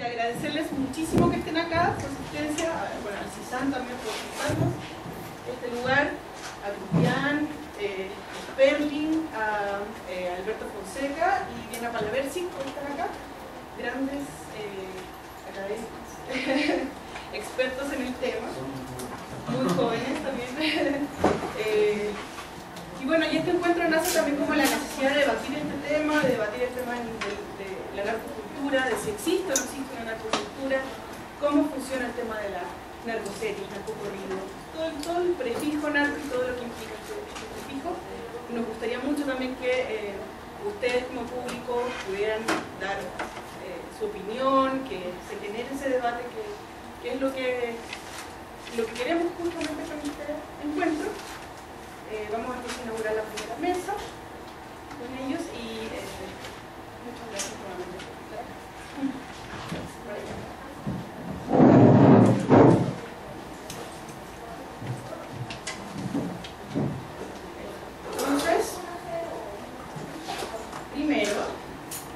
agradecerles muchísimo que estén acá, su asistencia, bueno, al CISAN también por invitarnos a este lugar, a Cristian, a Sperling, a Alberto Fonseca y Diana Palaversi por estar acá, grandes académicos, expertos en el tema, muy jóvenes también. Y bueno, y este encuentro nace también como la necesidad de debatir este tema, de debatir el tema de la narcocultura, de si existe o no existe una narcocultura, cómo funciona el tema de la narcoserie, el narcocorrido, todo el prefijo narco y todo lo que implica este prefijo. Y nos gustaría mucho también que ustedes como público pudieran dar su opinión, que se genere ese debate, que es lo que queremos justamente con este encuentro. Vamos a inaugurar la primera mesa con ellos y muchas gracias nuevamente por estar acá. Entonces, primero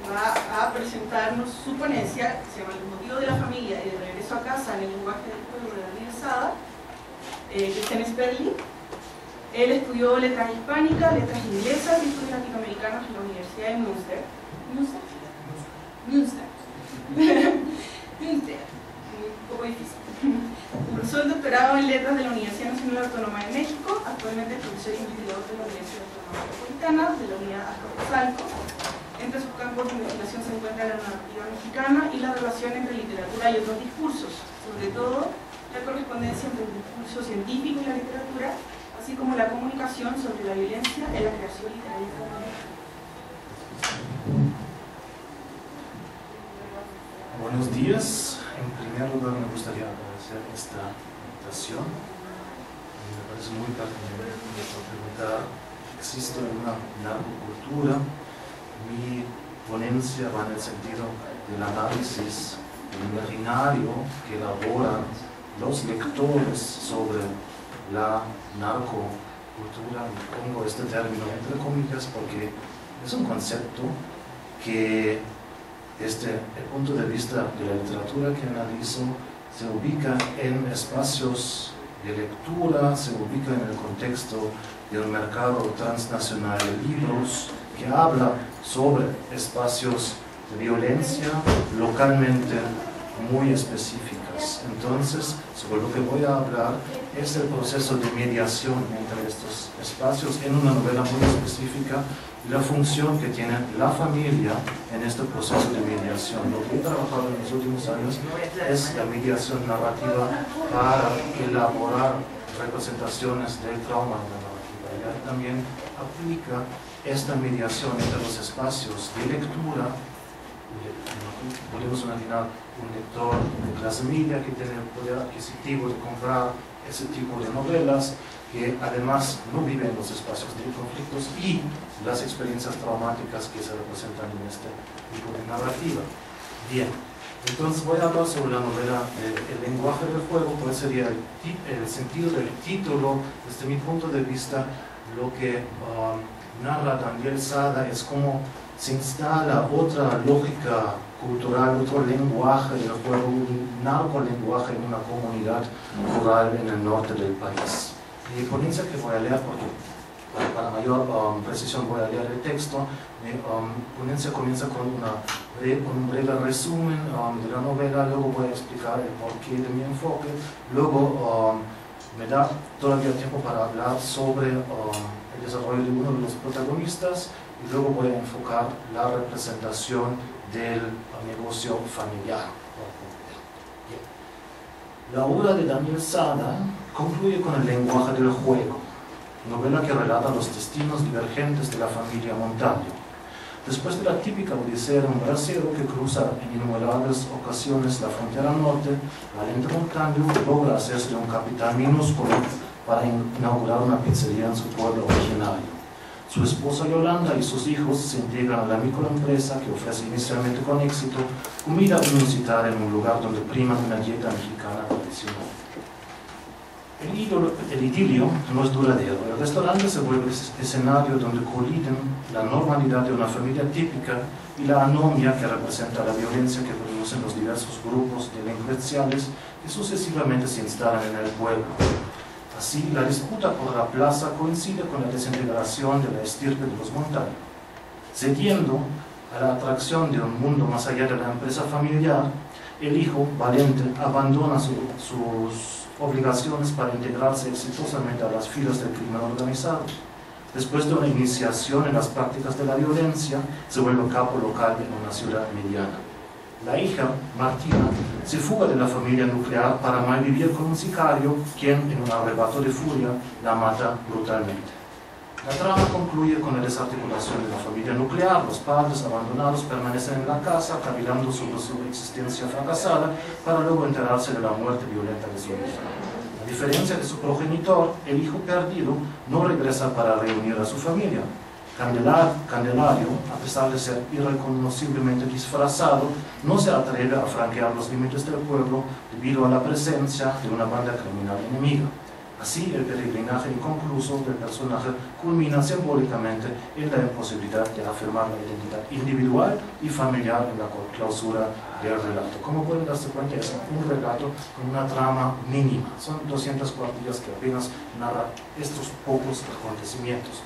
va a presentarnos su ponencia que se llama El motivo de la familia y de regreso a casa en el lenguaje del pueblo de Daniel Sada, Cristian Sperling. Él estudió letras hispánicas, letras inglesas y estudios latinoamericanos en la Universidad de Münster. Münster. Un poco difícil. Cursó el doctorado en letras de la Universidad Nacional Autónoma de México, actualmente es profesor investigador de la Universidad Autónoma Metropolitana, de la Unidad Azcapotzalco. Entre sus campos de investigación se encuentra la narrativa mexicana y la relación entre literatura y otros discursos, sobre todo la correspondencia entre el discurso científico y la literatura, así como la comunicación sobre la violencia en la creación literaria. Buenos días. En primer lugar me gustaría agradecer esta invitación. Me parece muy pertinente preguntar, ¿existe una narcocultura? Mi ponencia va en el sentido del análisis del imaginario que elaboran los lectores sobre la narcocultura. Pongo este término entre comillas porque es un concepto que desde el punto de vista de la literatura que analizo se ubica en espacios de lectura, se ubica en el contexto de un mercado transnacional de libros que habla sobre espacios de violencia localmente muy específicas. Entonces, sobre lo que voy a hablar es el proceso de mediación entre estos espacios en una novela muy específica y la función que tiene la familia en este proceso de mediación. Lo que he trabajado en los últimos años es la mediación narrativa para elaborar representaciones del trauma de la narrativa. Y ahí también aplica esta mediación entre los espacios de lectura. Podemos imaginar un lector de clase media que tiene el poder adquisitivo de comprar ese tipo de novelas, que además no vive en los espacios de conflictos y las experiencias traumáticas que se representan en este tipo de narrativa. Bien, entonces voy a hablar sobre la novela El lenguaje del juego, cuál sería el sentido del título. Desde mi punto de vista, lo que narra Daniel Sada es cómo se instala otra lógica cultural, otro lenguaje del juego, un narcolenguaje en una comunidad rural en el norte del país. Mi ponencia que voy a leer, porque para mayor precisión voy a leer el texto, mi ponencia comienza con un breve resumen de la novela, luego voy a explicar el porqué de mi enfoque, luego me da todavía tiempo para hablar sobre el desarrollo de uno de los protagonistas, y luego voy a enfocar la representación del negocio familiar. Bien. La obra de Daniel Sada concluye con El lenguaje del juego, novela que relata los destinos divergentes de la familia Montaño. Después de la típica odisea de un bracero que cruza en innumerables ocasiones la frontera norte, Valente Montaño logra hacerse de un capital minúsculo para inaugurar una pizzería en su pueblo originario. Su esposa Yolanda y sus hijos se integran a la microempresa que ofrece inicialmente con éxito comida universitaria en un lugar donde prima una dieta mexicana tradicional. El idilio no es duradero. El restaurante se vuelve escenario donde coliden la normalidad de una familia típica y la anomia que representa la violencia que producen los diversos grupos delincuenciales que sucesivamente se instalan en el pueblo. Así, la disputa por la plaza coincide con la desintegración de la estirpe de los Montalvo. Cediendo a la atracción de un mundo más allá de la empresa familiar, el hijo valiente abandona sus obligaciones para integrarse exitosamente a las filas del crimen organizado. Después de una iniciación en las prácticas de la violencia, se vuelve capo local en una ciudad mediana. La hija, Martina, se fuga de la familia nuclear para malvivir con un sicario, quien, en un arrebato de furia, la mata brutalmente. La trama concluye con la desarticulación de la familia nuclear. Los padres abandonados permanecen en la casa, cavilando sobre su existencia fracasada, para luego enterarse de la muerte violenta de su hija. A diferencia de su progenitor, el hijo perdido no regresa para reunir a su familia. Candelario, a pesar de ser irreconociblemente disfrazado, no se atreve a franquear los límites del pueblo debido a la presencia de una banda criminal enemiga. Así, el peregrinaje inconcluso del personaje culmina simbólicamente en la imposibilidad de afirmar la identidad individual y familiar en la clausura del relato. Como pueden darse cuenta, es un relato con una trama mínima. Son 200 cuartillas que apenas narran estos pocos acontecimientos.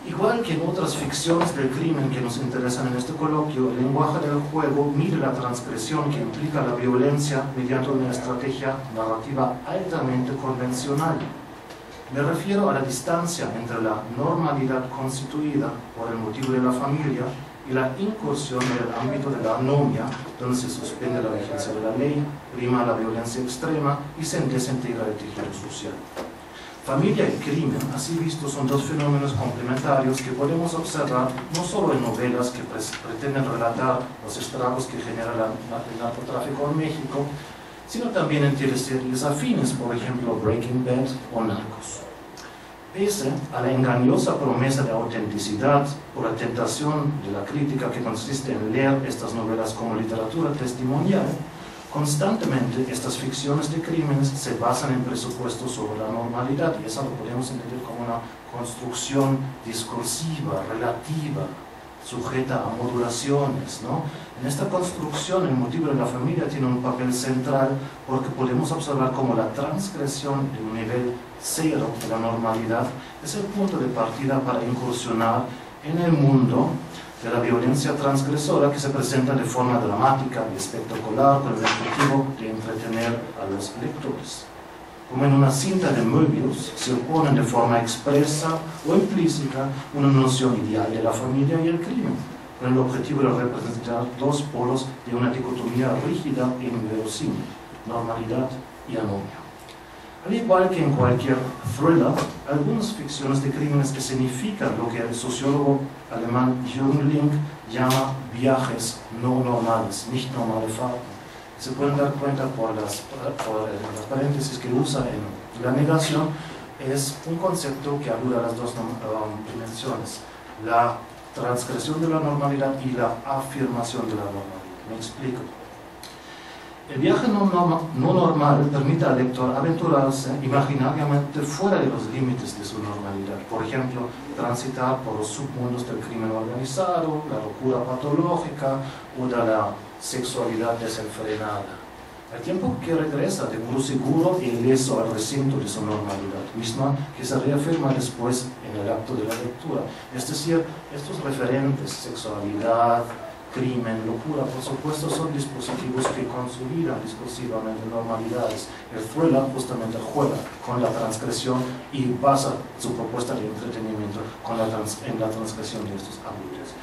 Igual que en otras ficciones del crimen que nos interesan en este coloquio, el lenguaje del juego mide la transgresión que implica la violencia mediante una estrategia narrativa altamente convencional. Me refiero a la distancia entre la normalidad constituida por el motivo de la familia y la incursión en el ámbito de la anomia, donde se suspende la vigencia de la ley, prima la violencia extrema y se desintegra el tejido social. Familia y crimen, así vistos, son dos fenómenos complementarios que podemos observar no solo en novelas que pretenden relatar los estragos que genera el narcotráfico en México, sino también en teleseries afines, por ejemplo Breaking Bad o Narcos. Pese a la engañosa promesa de autenticidad o la tentación de la crítica que consiste en leer estas novelas como literatura testimonial, constantemente estas ficciones de crímenes se basan en presupuestos sobre la normalidad, y eso lo podemos entender como una construcción discursiva, relativa, sujeta a modulaciones, ¿no? En esta construcción el motivo de la familia tiene un papel central porque podemos observar cómo la transgresión de un nivel cero de la normalidad es el punto de partida para incursionar en el mundo de la violencia transgresora que se presenta de forma dramática y espectacular con el objetivo de entretener a los lectores. Como en una cinta de Möbius, se oponen de forma expresa o implícita una noción ideal de la familia y el crimen, con el objetivo de representar dos polos de una dicotomía rígida e inverosímil, normalidad y anomia. Al igual que en cualquier thriller, algunas ficciones de crímenes escenifican lo que el sociólogo alemán Jürgen Link llama viajes no normales, nicht normale Fahrten. Se pueden dar cuenta por las paréntesis que usa en la negación, es un concepto que alude a las dos dimensiones, la transgresión de la normalidad y la afirmación de la normalidad. Me explico. El viaje no normal permite al lector aventurarse imaginariamente fuera de los límites de su normalidad. Por ejemplo, transitar por los submundos del crimen organizado, la locura patológica o de la sexualidad desenfrenada. Al tiempo que regresa de modo seguro y ileso al recinto de su normalidad, misma que se reafirma después en el acto de la lectura. Es decir, estos referentes, sexualidad, crimen, locura, por supuesto, son dispositivos que consolidan discursivamente normalidades. El thriller justamente juega con la transgresión y basa su propuesta de entretenimiento en la transgresión de estos ámbitos.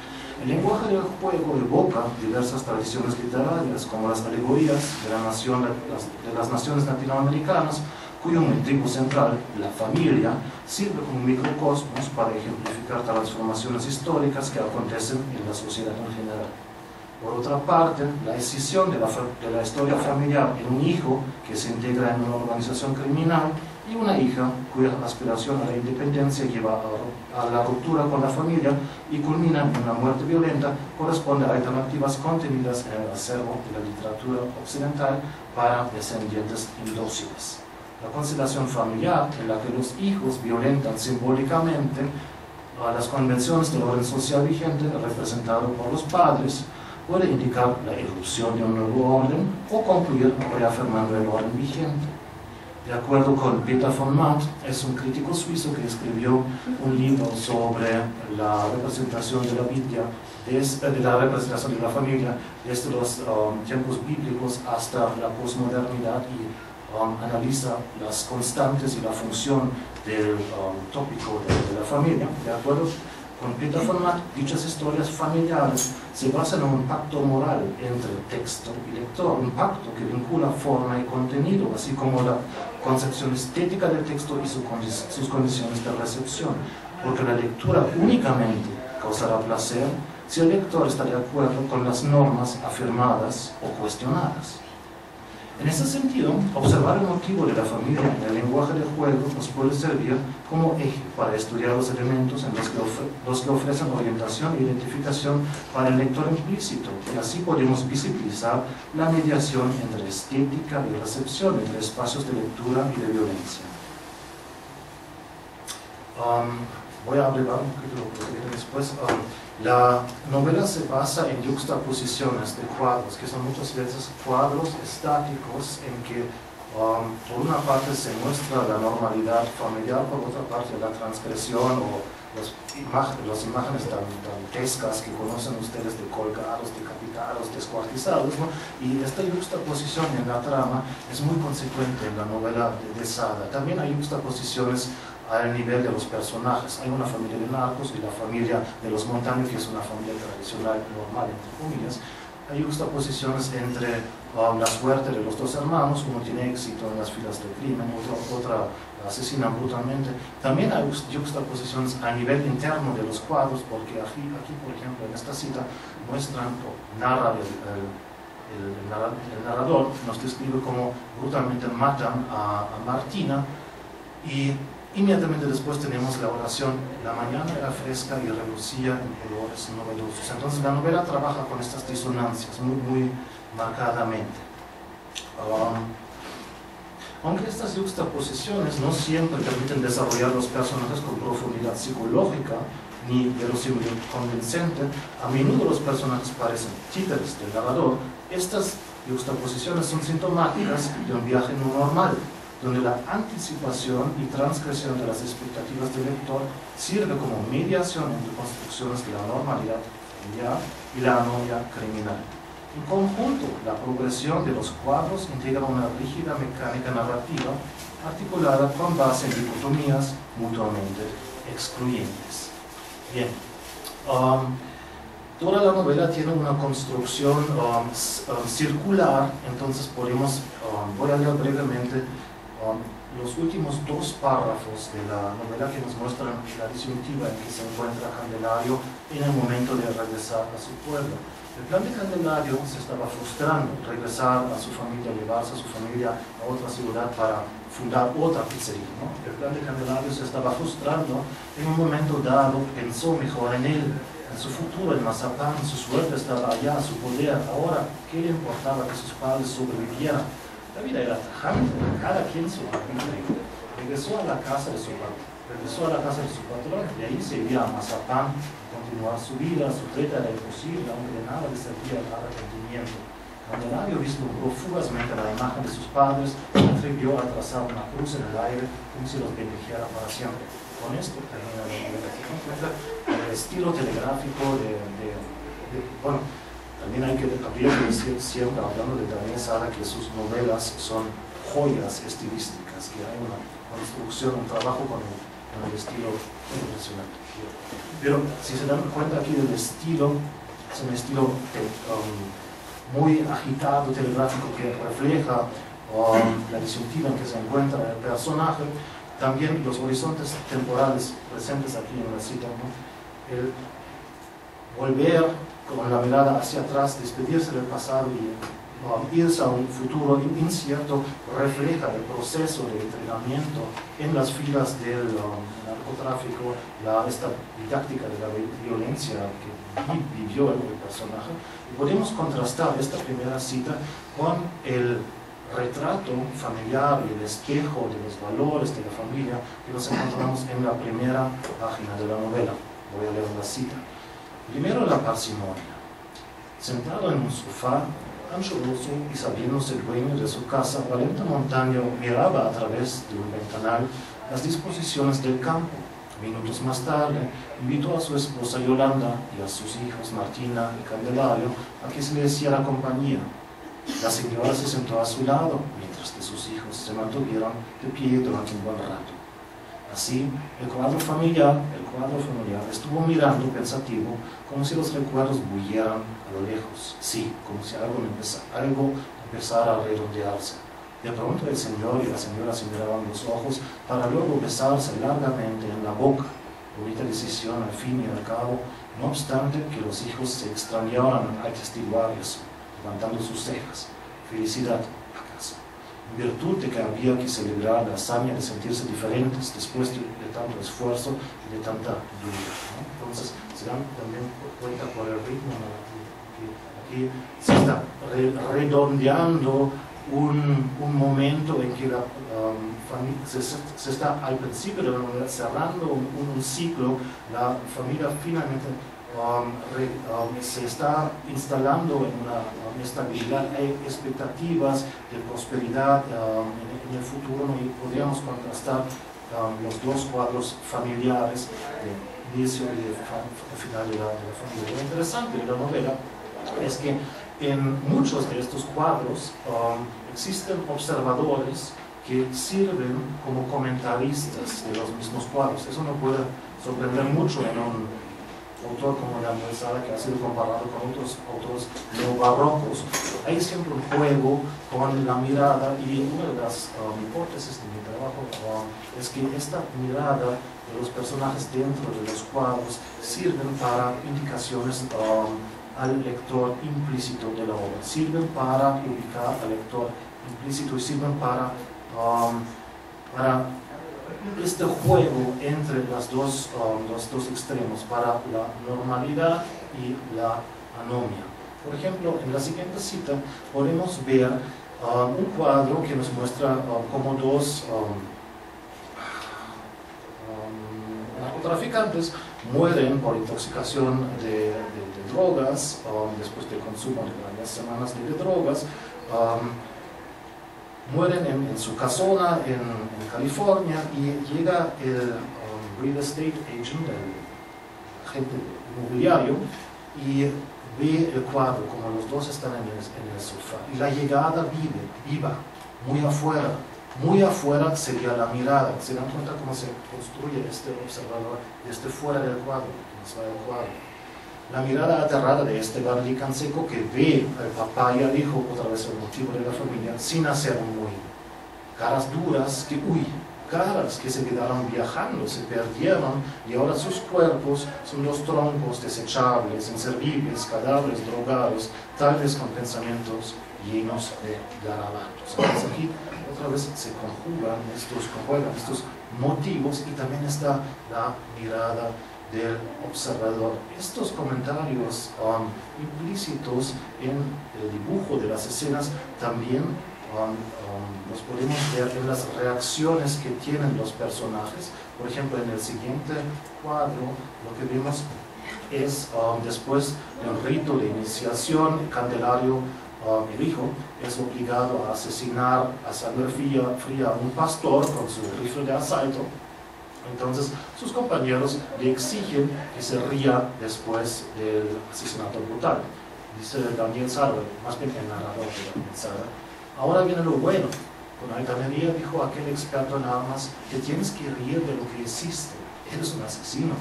El lenguaje del juego evoca diversas tradiciones literarias, como las alegorías de las naciones latinoamericanas, cuyo motivo central, la familia, sirve como microcosmos para ejemplificar transformaciones históricas que acontecen en la sociedad en general. Por otra parte, la escisión de la historia familiar en un hijo que se integra en una organización criminal y una hija cuya aspiración a la independencia lleva a la ruptura con la familia y culmina en una muerte violenta, corresponde a alternativas contenidas en el acervo de la literatura occidental para descendientes indóciles. la constelación familiar en la que los hijos violentan simbólicamente a las convenciones del orden social vigente representado por los padres, puede indicar la irrupción de un nuevo orden o concluir reafirmando el orden vigente. De acuerdo con Peter von Matt, es un crítico suizo que escribió un libro sobre la representación de la Biblia, de la representación de la familia desde los tiempos bíblicos hasta la posmodernidad y analiza las constantes y la función del tópico de la familia. De acuerdo con Peter von Matt, dichas historias familiares se basan en un pacto moral entre texto y lector, un pacto que vincula forma y contenido, así como la concepción estética del texto y sus condiciones de recepción, porque la lectura únicamente causará placer si el lector está de acuerdo con las normas afirmadas o cuestionadas. En ese sentido, observar el motivo de la familia en el lenguaje del juego nos puede servir como eje para estudiar los elementos en los que ofrecen orientación e identificación para el lector implícito, y así podemos visibilizar la mediación entre estética y recepción, entre espacios de lectura y de violencia. Voy a abrevar un poquito lo que viene después. La novela se basa en yuxtaposiciones de cuadros, que son muchas veces cuadros estáticos en que por una parte se muestra la normalidad familiar, por otra parte la transgresión o las imágenes tan dantescas que conocen ustedes de colgados, decapitados, descuartizados, ¿no? Y esta yuxtaposición en la trama es muy consecuente en la novela de Sada. También hay yuxtaposiciones al nivel de los personajes. Hay una familia de narcos y la familia de los Montaño, que es una familia tradicional, normal, entre comillas. Hay juxtaposiciones entre la suerte de los dos hermanos, uno tiene éxito en las filas del crimen, otra asesina brutalmente. También hay juxtaposiciones a nivel interno de los cuadros, porque aquí por ejemplo, en esta cita, muestran, o narra el narrador, nos describe cómo brutalmente matan a Martina, y inmediatamente después tenemos la oración: la mañana era fresca y relucía en colores novedosos. Entonces la novela trabaja con estas disonancias muy marcadamente. Aunque estas juxtaposiciones no siempre permiten desarrollar los personajes con profundidad psicológica ni verosímil convincente, a menudo los personajes parecen títeres del narrador. Estas juxtaposiciones son sintomáticas de un viaje no normal, donde la anticipación y transgresión de las expectativas del lector sirve como mediación entre construcciones de la normalidad familiar y la anomia criminal. En conjunto, la progresión de los cuadros integra una rígida mecánica narrativa articulada con base en dicotomías mutuamente excluyentes. Bien, toda la novela tiene una construcción circular, entonces voy a leer brevemente los últimos dos párrafos de la novela que nos muestran la disyuntiva en que se encuentra Candelario en el momento de regresar a su pueblo. El plan de Candelario se estaba frustrando: regresar a su familia, llevarse a su familia a otra ciudad para fundar otra pizzería, ¿no? El plan de Candelario se estaba frustrando. En un momento dado pensó mejor en él, en su futuro, en Mazapán. Su suerte estaba allá, su poder. Ahora, ¿qué le importaba que sus padres sobrevivieran? La vida era tajante, cada quien su vida. Regresó a la casa de su patrón, de ahí se iría a Mazapán, continuar su vida. Su treta era imposible, aunque de nada le servía el arrepentimiento. Candelario vislumbró fugazmente la imagen de sus padres y atrevió a trazar una cruz en el aire como si los bendijera para siempre. Con esto termina la novela. Se encuentra el estilo telegráfico bueno, también habría que decir siempre, hablando de Daniel Sada, que sus novelas son joyas estilísticas, que hay una construcción, un trabajo con el estilo impresionante. Pero si se dan cuenta aquí del estilo, es un estilo muy agitado, telegráfico, que refleja la disyuntiva en que se encuentra el personaje. También los horizontes temporales presentes aquí en la cita, ¿no? El volver con la mirada hacia atrás, despedirse del pasado y irse a un futuro incierto, refleja el proceso de entrenamiento en las filas del narcotráfico, esta didáctica de la violencia que vivió el personaje. Y podemos contrastar esta primera cita con el retrato familiar y el espejo de los valores de la familia que nos encontramos en la primera página de la novela. Voy a leer la cita. Primero la parsimonia. Sentado en un sofá, anchuroso y sabiéndose dueño de su casa, Valente Montaño miraba a través de un ventanal las disposiciones del campo. Minutos más tarde, invitó a su esposa Yolanda y a sus hijos Martina y Candelario a que se le hiciera compañía. La señora se sentó a su lado, mientras que sus hijos se mantuvieron de pie durante un buen rato. Así, el cuadro familiar estuvo mirando pensativo, como si los recuerdos bullieran a lo lejos. Sí, como si algo empezara a redondearse. De pronto el señor y la señora se miraban los ojos para luego besarse largamente en la boca. Bonita decisión al fin y al cabo, no obstante que los hijos se extrañaban al testiguar eso, levantando sus cejas. Felicidad, acaso, en virtud de que había que celebrar la hazaña de sentirse diferentes después de tanto esfuerzo y de tanta duda, ¿no? Entonces, se dan también cuenta por el ritmo, ¿no? Aquí se está redondeando un momento en que la familia se está al principio de la novela cerrando un ciclo. La familia finalmente se está instalando en una estabilidad. Hay expectativas de prosperidad en el futuro, ¿no? Y podríamos contrastar los dos cuadros familiares de inicio y de final de la familia. Lo interesante de la novela es que en muchos de estos cuadros existen observadores que sirven como comentaristas de los mismos cuadros. Eso no puede sorprender mucho en un autor como Daniel Sara, que ha sido comparado con otros autores neobarrocos. Hay siempre un juego con la mirada, y una de las hipótesis de mi trabajo es que esta mirada de los personajes dentro de los cuadros sirven para indicaciones al lector implícito de la obra, sirven para ubicar al lector implícito y sirven para este juego entre los dos extremos, para la normalidad y la anomia. Por ejemplo, en la siguiente cita podemos ver un cuadro que nos muestra cómo dos narcotraficantes mueren por intoxicación de drogas, después del consumo de varias semanas de drogas. Mueren en su casona en California, y llega el real estate agent, el agente inmobiliario, y ve el cuadro como los dos están en el sofá. Y la llegada viva, muy afuera sería la mirada. Se dan cuenta cómo se construye este observador desde fuera del cuadro, del cuadro. La mirada aterrada de este Barley Canseco, que ve al papá y al hijo, otra vez el motivo de la familia, sin hacer un ruido. Caras duras caras que se quedaron viajando, se perdieron, y ahora sus cuerpos son los troncos desechables, inservibles, cadáveres drogados, tal vez con pensamientos llenos de garabatos. Entonces aquí otra vez se conjugan estos motivos, y también está la mirada del observador. Estos comentarios implícitos en el dibujo de las escenas también los podemos ver en las reacciones que tienen los personajes. Por ejemplo, en el siguiente cuadro lo que vemos es después del rito de iniciación, Candelario, el hijo, es obligado a asesinar a sangre fría a un pastor con su rifle de asalto. Entonces sus compañeros le exigen que se ría después del asesinato brutal. Dice Daniel Sara, más bien el narrador de Daniel Sara: ahora viene lo bueno. Con altanería dijo aquel experto en armas que tienes que reír de lo que hiciste. Eres un asesino.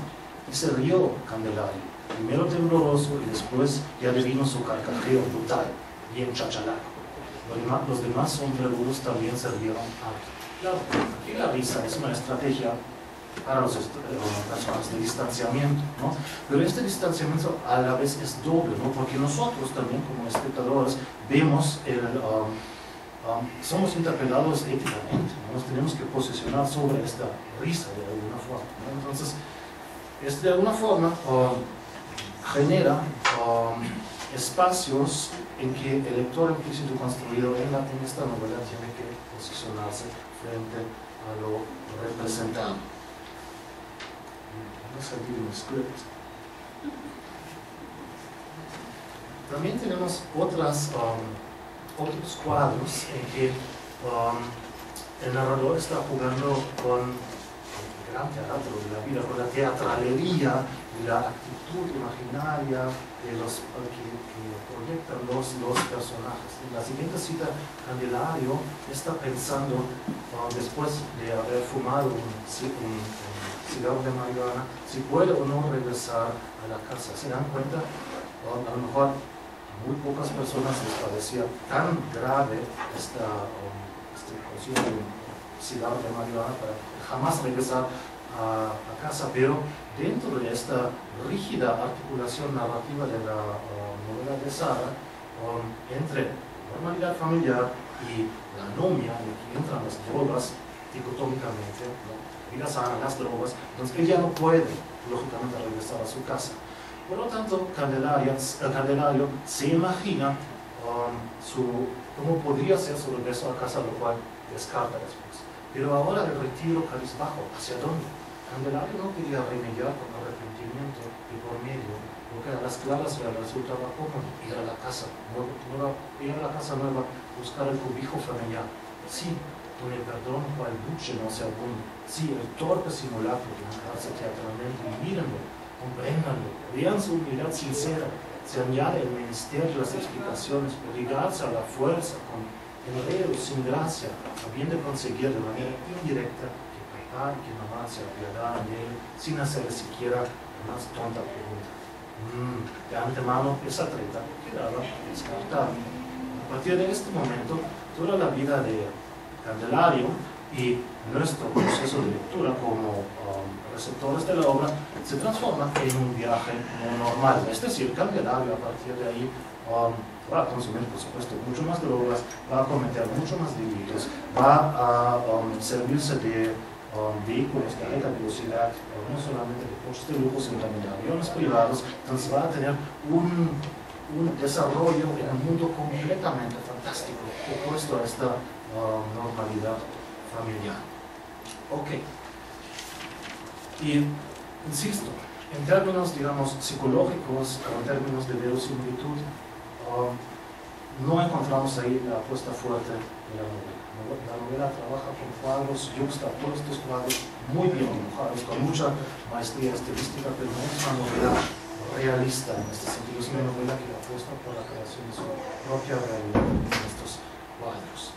Y se rió Candelario, primero tembloroso y después ya devino su carcajeo brutal, bien chachalaco. Los demás hombres también se rieron harto. Claro, aquí la risa es una estrategia para los personas de distanciamiento, ¿no? Pero este distanciamiento a la vez es doble, ¿no? Porque nosotros también como espectadores vemos somos interpelados éticamente, ¿no? Nos tenemos que posicionar sobre esta risa de alguna forma, ¿no? Entonces, de alguna forma genera espacios en que el lector implícito construido en esta novela tiene que posicionarse frente a lo representado. Vamos a salir en el script. También tenemos otros cuadros en que el narrador está jugando con el gran teatro de la vida, con la teatralería y la actitud imaginaria de los que proyectan los personajes. En la siguiente cita, Candelario está pensando, después de haber fumado un cigarro de marihuana, si puede o no regresar a la casa. ¿Se dan cuenta? A lo mejor muy pocas personas les parecía tan grave este consumo de un cigarro de marihuana para jamás regresar a casa, pero dentro de esta rígida articulación narrativa de la novela de Sara, entre normalidad familiar y la anomia en que entran las drogas dicotómicamente, ¿no? Vida sana, las drogas, entonces ella no puede lógicamente regresar a su casa. Por lo tanto, Candelario se imagina cómo podría ser su regreso a casa, lo cual descarta después. Pero ahora el retiro cabizbajo, ¿hacia dónde? Candelario no quería remediar con arrepentimiento y por medio, lo que a las claras le resultaba cómodo ir a la casa nueva, buscar el cobijo familiar. Sí, con el perdón cual luche no se abunde. Sí, el torpe simulacro de encararse teatralmente, y mírenlo, compréndanlo, vean su humildad sincera, se añade el ministerio de las explicaciones, obligarse a la fuerza, con enredos sin gracia, a bien de conseguir de manera indirecta que papá y que mamá se apiadaran de él, sin hacerle siquiera la más tonta pregunta. De antemano, esa treta quedaba descartada. A partir de este momento, toda la vida de Candelario y nuestro proceso de lectura como receptores de la obra se transforma en un viaje no normal. Es decir, Candelario a partir de ahí va a consumir, por supuesto, mucho más drogas, va a cometer mucho más delitos, va a servirse de vehículos de alta velocidad, no solamente de coches de lujo, sino también de aviones privados. Entonces va a tener un desarrollo en un mundo completamente fantástico, opuesto a esta normalidad familiar. Ok. Y, insisto, en términos, digamos, psicológicos, en términos de verosimilitud, no encontramos ahí la apuesta fuerte de la novela. La novela trabaja con cuadros, yuxtapuestos cuadros muy bien dibujados, con mucha maestría estilística, pero no es una novela realista en este sentido. Es una novela que apuesta por la creación de su propia realidad en estos cuadros.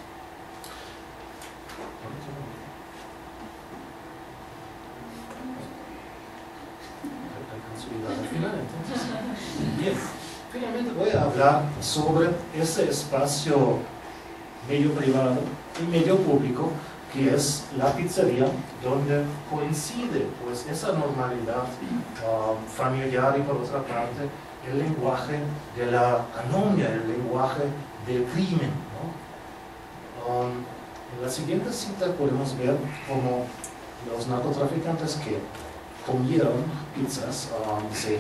Al final, entonces. Bien, finalmente voy a hablar sobre ese espacio medio privado y medio público que es la pizzería, donde coincide pues esa normalidad familiar y por otra parte el lenguaje de la anomia, el lenguaje del crimen, ¿no? En la siguiente cita podemos ver cómo los narcotraficantes que comieron pizzas se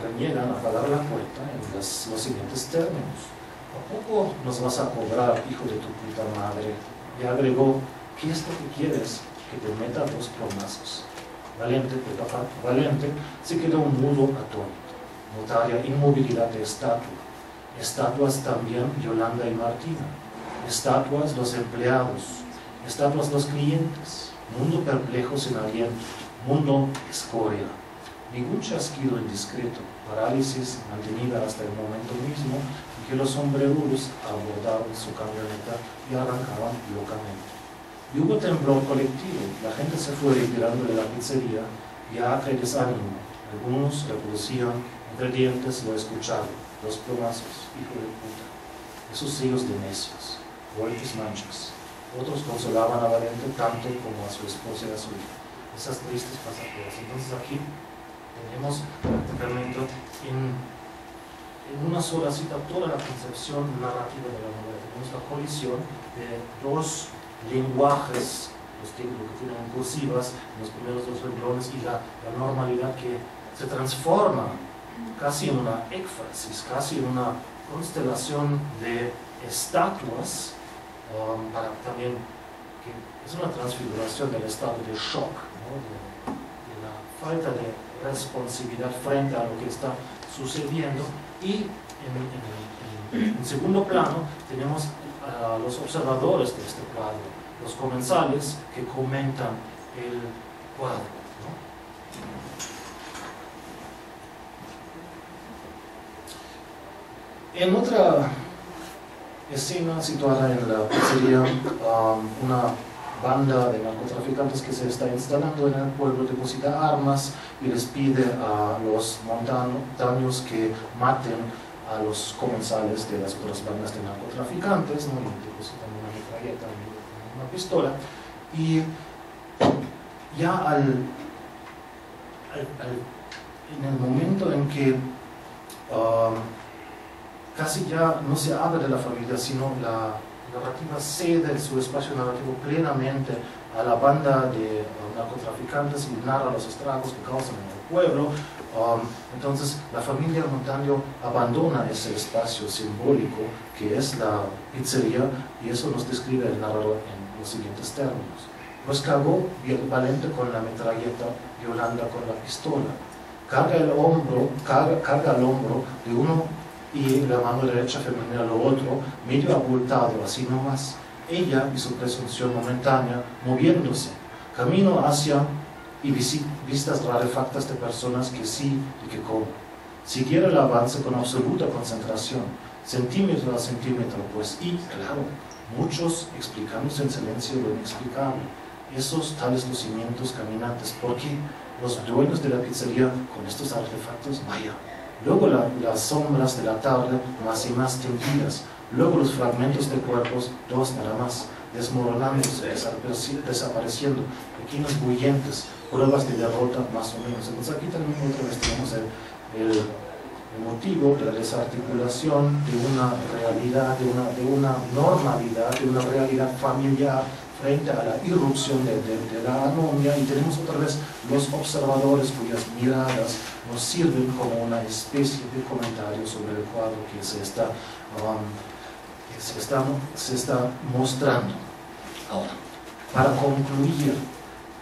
reniegan a pagar la cuenta en los siguientes términos. ¿A poco nos vas a cobrar, hijo de tu puta madre? Y agregó, ¿qué es lo que quieres? Que te meta 2 plomazos. Valiente, Valiente se quedó mudo atónito. Notaria inmovilidad de estatua. Estatuas también Yolanda y Martina. Estatuas los empleados. Estatuas los clientes. Mundo perplejo sin aliento. Mundo escoria. Ningún chasquido indiscreto. Parálisis mantenida hasta el momento mismo en que los sombrerudos abordaron su camioneta y arrancaban locamente. Y hubo temblor colectivo. La gente se fue retirando de la pizzería ya que desánimo. Algunos reproducían entre dientes lo escuchado. 2 plomazos, hijo de puta. Esos sellos de necios. Golpes manchas. Otros consolaban a Valiente tanto como a su esposa y a su hija. Esas tristes pasajeras. Entonces aquí tenemos prácticamente en una sola cita toda la concepción narrativa de la novela. Tenemos la colisión de 2 lenguajes, los que tienen cursivas, los primeros 2 renglones, y la normalidad que se transforma casi en una éfrasis, casi en una constelación de estatuas, para también, que es una transfiguración del estado de shock, ¿no? de la falta de responsividad frente a lo que está sucediendo. Y en segundo plano tenemos a los observadores de este cuadro, los comensales que comentan el cuadro, ¿no? En otra escena situada en la pizzería, una banda de narcotraficantes que se está instalando en el pueblo deposita armas y les pide a los montaños que maten a los comensales de las otras bandas de narcotraficantes, ¿no? Y depositan una metralleta y una pistola. Y ya en el momento en que casi ya no se habla de la familia, sino la narrativa cede su espacio narrativo plenamente a la banda de narcotraficantes y narra los estragos que causan en el pueblo. Entonces la familia Montaño abandona ese espacio simbólico que es la pizzería, y eso nos describe el narrador en los siguientes términos. Pues cagó valente con la metralleta, Yolanda con la pistola. Carga al hombro de uno y la mano derecha femenina lo otro, medio abultado, así nomás. Ella y su presunción momentánea, moviéndose, camino hacia y vistas rarefactas de personas que sí y que cómo. Siguiera el avance con absoluta concentración, centímetro a centímetro, pues, y claro, muchos explicándose en silencio lo inexplicable, esos tales lucimientos caminantes, porque los dueños de la pizzería con estos artefactos, vaya. Luego las sombras de la tarde más y más tendidas, luego los fragmentos de cuerpos, dos nada más, desmoronándose, desapareciendo, pequeños bullentes, pruebas de derrota más o menos. Entonces aquí también otra vez tenemos el motivo de la desarticulación de una realidad, de una normalidad, de una realidad familiar frente a la irrupción de la anomia, y tenemos otra vez los observadores cuyas miradas nos sirven como una especie de comentario sobre el cuadro que se está mostrando. Ahora, para concluir,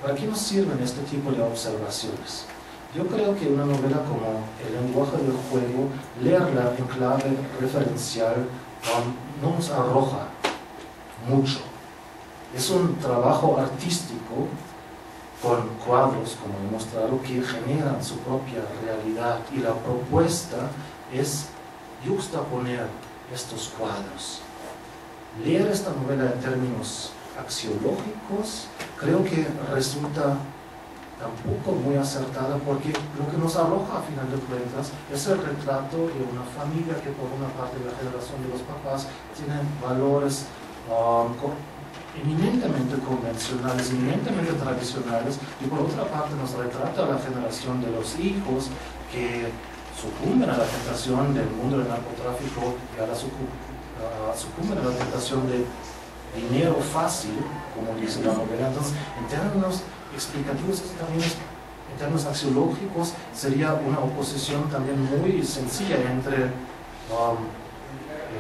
¿para qué nos sirven este tipo de observaciones? Yo creo que una novela como El lenguaje del juego, leerla en clave referencial, no nos arroja mucho. Es un trabajo artístico con cuadros, como he mostrado, que generan su propia realidad, y la propuesta es juxtaponer estos cuadros. Leer esta novela en términos axiológicos creo que resulta tampoco muy acertada, porque lo que nos arroja a final de cuentas es el retrato de una familia que por una parte de la generación de los papás tienen valores eminentemente convencionales, eminentemente tradicionales, y por otra parte nos retrata a la generación de los hijos que sucumben a la tentación del mundo del narcotráfico y sucumben a la tentación de dinero fácil, como dice la novela. Entonces, en términos explicativos, también en términos axiológicos, sería una oposición también muy sencilla entre el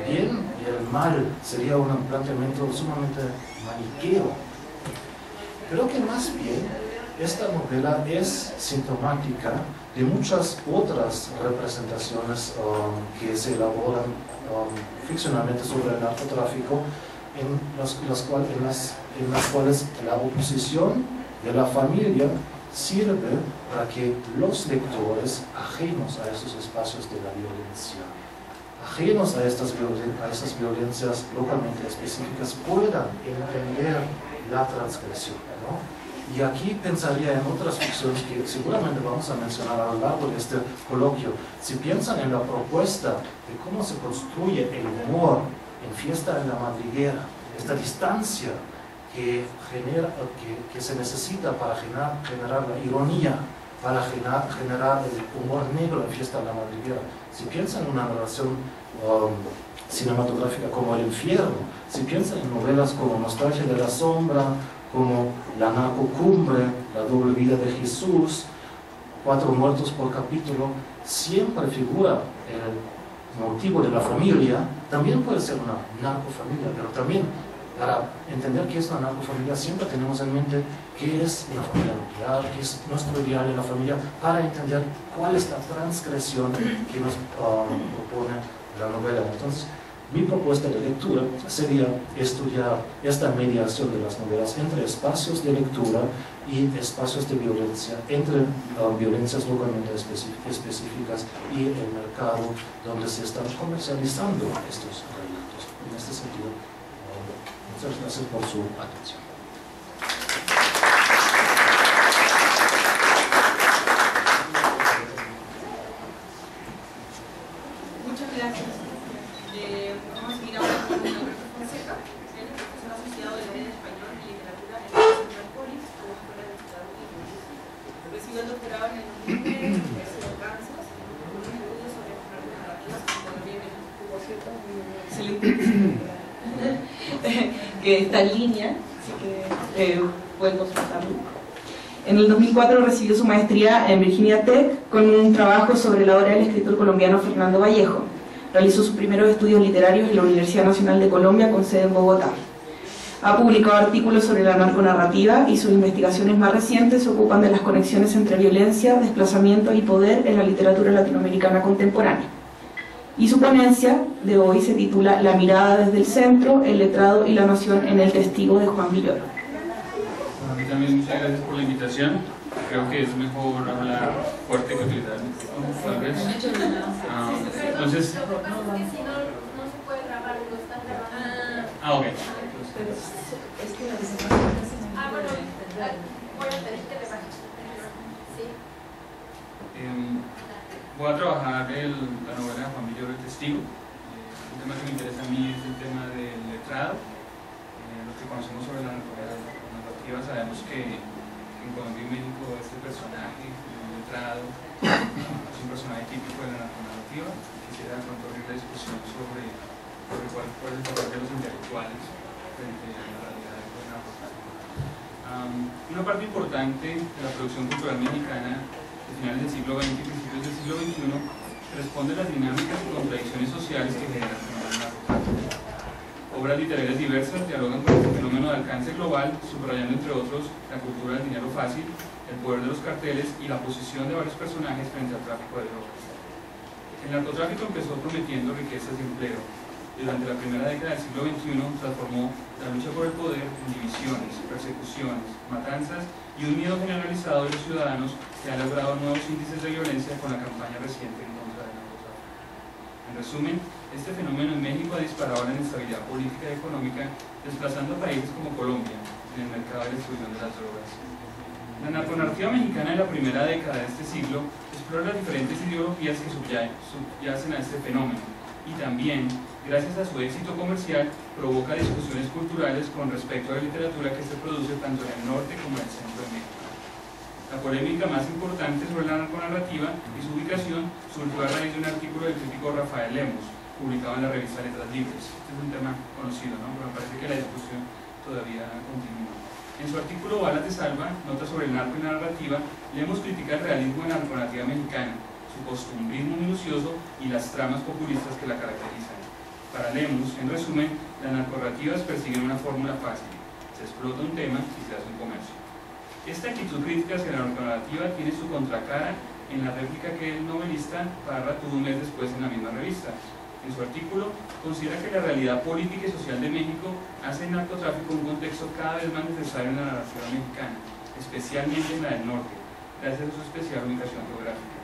bien y el mal. Sería un planteamiento sumamente maniqueo. Creo que más bien esta novela es sintomática de muchas otras representaciones que se elaboran ficcionalmente sobre el narcotráfico, en las cuales la oposición de la familia sirve para que los lectores, ajenos a esos espacios de la violencia, ajenos a esas violencias localmente específicas, puedan entender la transgresión, ¿no? Y aquí pensaría en otras ficciones que seguramente vamos a mencionar a lo largo de este coloquio. Si piensan en la propuesta de cómo se construye el humor en Fiesta en la Madriguera, esta distancia que se necesita para generar la ironía, para generar el humor negro en Fiesta en la Madriguera. Si piensan en una narración cinematográfica como El Infierno, si piensan en novelas como Nostalgia de la Sombra, como La Narcocumbre, La Doble Vida de Jesús, 4 muertos por capítulo, siempre figura motivo de la familia, también puede ser una narcofamilia, pero también para entender qué es una narcofamilia siempre tenemos en mente qué es una familia nuclear, qué es nuestro ideal de la familia, para entender cuál es la transgresión que nos propone la novela. Entonces, mi propuesta de lectura sería estudiar esta mediación de las novelas entre espacios de lectura y espacios de violencia, entre violencias localmente específicas y el mercado donde se están comercializando estos proyectos. En este sentido, muchas gracias por su atención. Muchas gracias. Vamos a seguir ahora con Alberto Fonseca, él es profesor asociado de la Ley de Español y Literatura en la Central College, como escuela de Estado y Universidad. Recibió el doctorado en el 2009 en la Universidad de Kansas, con un estudio sobre narrativas en Colombia y México. Por cierto, excelente. Que está en línea, así que pueden consultarlo. En el 2004 recibió su maestría en Virginia Tech con un trabajo sobre la obra del escritor colombiano Fernando Vallejo. Realizó sus primeros estudios literarios en la Universidad Nacional de Colombia con sede en Bogotá. Ha publicado artículos sobre la narconarrativa y sus investigaciones más recientes se ocupan de las conexiones entre violencia, desplazamiento y poder en la literatura latinoamericana contemporánea. Y su ponencia de hoy se titula La mirada desde el centro, el letrado y la nación en el testigo de Juan Villoro. A mí también muchas gracias por la invitación. Creo que es mejor hablar fuerte que utilizar tal vez. Entonces... Lo que pasa es que si no, no se puede grabar, lo están grabando. Ok. Bueno, voy a pedir que le bajes. Sí. Voy a trabajar la novela de Juan Villoro, El Testigo. Un tema que me interesa a mí es el tema del letrado. Lo que conocemos sobre la narrativa sabemos que en Colombia y México este personaje, el letrado, es un personaje típico de la narrativa. Quisiera pronto abrir la discusión sobre cuál es el papel de los intelectuales frente a la realidad del narcotráfico. Una parte importante de la producción cultural mexicana de finales del siglo XX y principios del siglo XXI responde a las dinámicas y contradicciones sociales que generan el narcotráfico. Obras literarias diversas dialogan con este fenómeno de alcance global, subrayando entre otros la cultura del dinero fácil, el poder de los carteles y la posición de varios personajes frente al tráfico de drogas. El narcotráfico empezó prometiendo riquezas y empleo. Durante la primera década del siglo XXI transformó la lucha por el poder en divisiones, persecuciones, matanzas y un miedo generalizado de los ciudadanos que ha logrado nuevos índices de violencia con la campaña reciente en contra del narcotráfico. En resumen, este fenómeno en México ha disparado la inestabilidad política y económica, desplazando a países como Colombia en el mercado de distribución de las drogas. La narconarrativa mexicana en la primera década de este siglo explora las diferentes ideologías que subyacen a este fenómeno y también, gracias a su éxito comercial, provoca discusiones culturales con respecto a la literatura que se produce tanto en el norte como en el centro de México. La polémica más importante sobre la narconarrativa y su ubicación surgió a raíz de un artículo del crítico Rafael Lemus, publicado en la revista Letras Libres. Este es un tema conocido, ¿no? Pero me parece que la discusión todavía continúa. En su artículo Balas de Salva, Notas sobre el narco y la narrativa, Lemus critica el realismo de la narrativa mexicana, su costumbrismo minucioso y las tramas populistas que la caracterizan. Para Lemus, en resumen, las narconarrativas persiguen una fórmula fácil: se explota un tema y se hace un comercio. Esta actitud crítica hacia la narrativa tiene su contracara en la réplica que el novelista Parra tuvo un mes después en la misma revista. En su artículo, considera que la realidad política y social de México hace el narcotráfico un contexto cada vez más necesario en la narrativa mexicana, especialmente en la del norte, gracias a su especial ubicación geográfica.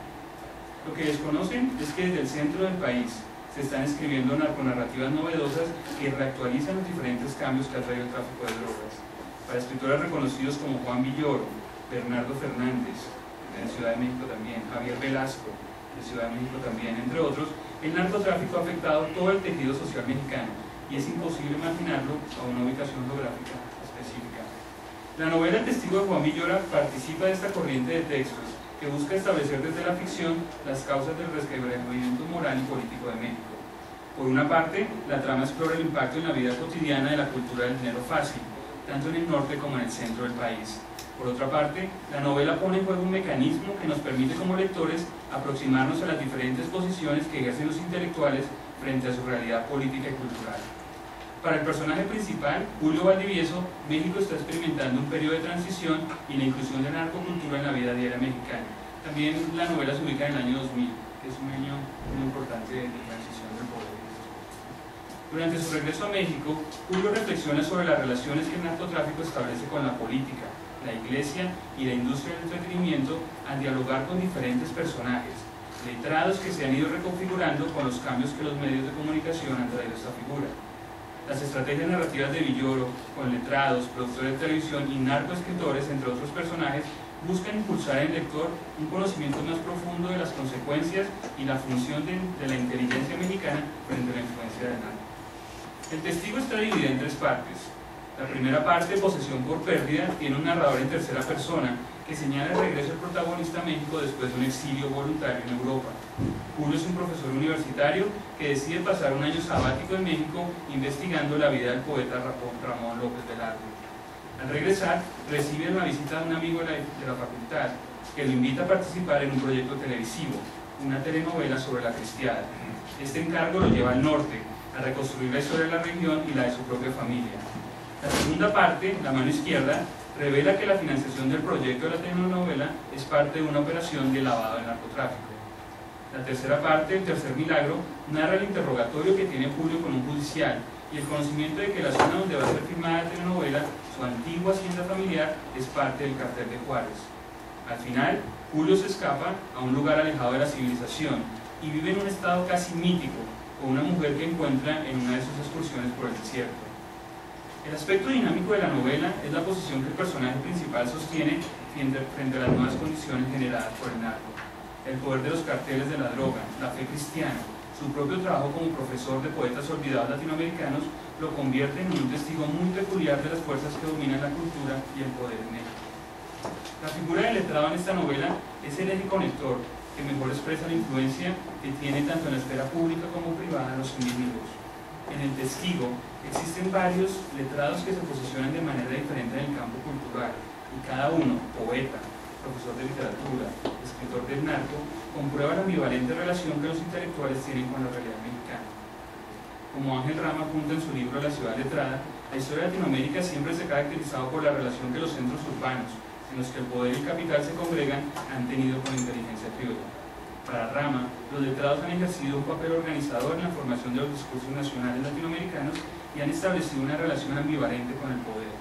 Lo que desconocen es que desde el centro del país se están escribiendo narconarrativas novedosas que reactualizan los diferentes cambios que ha traído el tráfico de drogas. Para escritores reconocidos como Juan Villoro, Bernardo Fernández, de Ciudad de México también, Javier Velasco, de Ciudad de México también, entre otros, el narcotráfico ha afectado todo el tejido social mexicano y es imposible imaginarlo a una ubicación geográfica específica. La novela El Testigo de Juan Villoro participa de esta corriente de textos que busca establecer desde la ficción las causas del resquebrajamiento moral y político de México. Por una parte, la trama explora el impacto en la vida cotidiana de la cultura del dinero fácil, tanto en el norte como en el centro del país. Por otra parte, la novela pone en juego un mecanismo que nos permite como lectores aproximarnos a las diferentes posiciones que ejercen los intelectuales frente a su realidad política y cultural. Para el personaje principal, Julio Valdivieso, México está experimentando un periodo de transición y la inclusión de la narcocultura en la vida diaria mexicana. También la novela se ubica en el año 2000, que es un año muy importante de transición del poder. Durante su regreso a México, Julio reflexiona sobre las relaciones que el narcotráfico establece con la política, la iglesia y la industria del entretenimiento al dialogar con diferentes personajes, letrados que se han ido reconfigurando con los cambios que los medios de comunicación han traído a esta figura. Las estrategias narrativas de Villoro, con letrados, productores de televisión y narcoescritores, entre otros personajes, buscan impulsar en el lector un conocimiento más profundo de las consecuencias y la función de la inteligencia mexicana frente a la influencia del narco. El testigo está dividido en tres partes. La primera parte, posesión por pérdida, tiene un narrador en tercera persona que señala el regreso del protagonista a México después de un exilio voluntario en Europa. Julio es un profesor universitario que decide pasar un año sabático en México investigando la vida del poeta Ramón López Velarde. Al regresar, recibe la visita de un amigo de la facultad que lo invita a participar en un proyecto televisivo, una telenovela sobre la cristiada. Este encargo lo lleva al norte, a reconstruir la historia de la región y la de su propia familia. La segunda parte, la mano izquierda, revela que la financiación del proyecto de la telenovela es parte de una operación de lavado de narcotráfico. La tercera parte, el tercer milagro, narra el interrogatorio que tiene Julio con un judicial y el conocimiento de que la zona donde va a ser filmada la telenovela, su antigua hacienda familiar, es parte del cartel de Juárez. Al final, Julio se escapa a un lugar alejado de la civilización y vive en un estado casi mítico, con una mujer que encuentra en una de sus excursiones por el desierto. El aspecto dinámico de la novela es la posición que el personaje principal sostiene frente a las nuevas condiciones generadas por el narco. El poder de los carteles de la droga, la fe cristiana, su propio trabajo como profesor de poetas olvidados latinoamericanos lo convierten en un testigo muy peculiar de las fuerzas que dominan la cultura y el poder en México. La figura del letrado en esta novela es el eje conector que mejor expresa la influencia que tiene tanto en la esfera pública como privada los individuos. En el testigo existen varios letrados que se posicionan de manera diferente en el campo cultural y cada uno, poeta, profesor de literatura, escritor del narco, comprueba la ambivalente relación que los intelectuales tienen con la realidad mexicana. Como Ángel Rama apunta en su libro La ciudad letrada, la historia de Latinoamérica siempre se ha caracterizado por la relación que los centros urbanos, en los que el poder y el capital se congregan, han tenido con la inteligencia criolla. Para Rama, los letrados han ejercido un papel organizador en la formación de los discursos nacionales latinoamericanos y han establecido una relación ambivalente con el poder.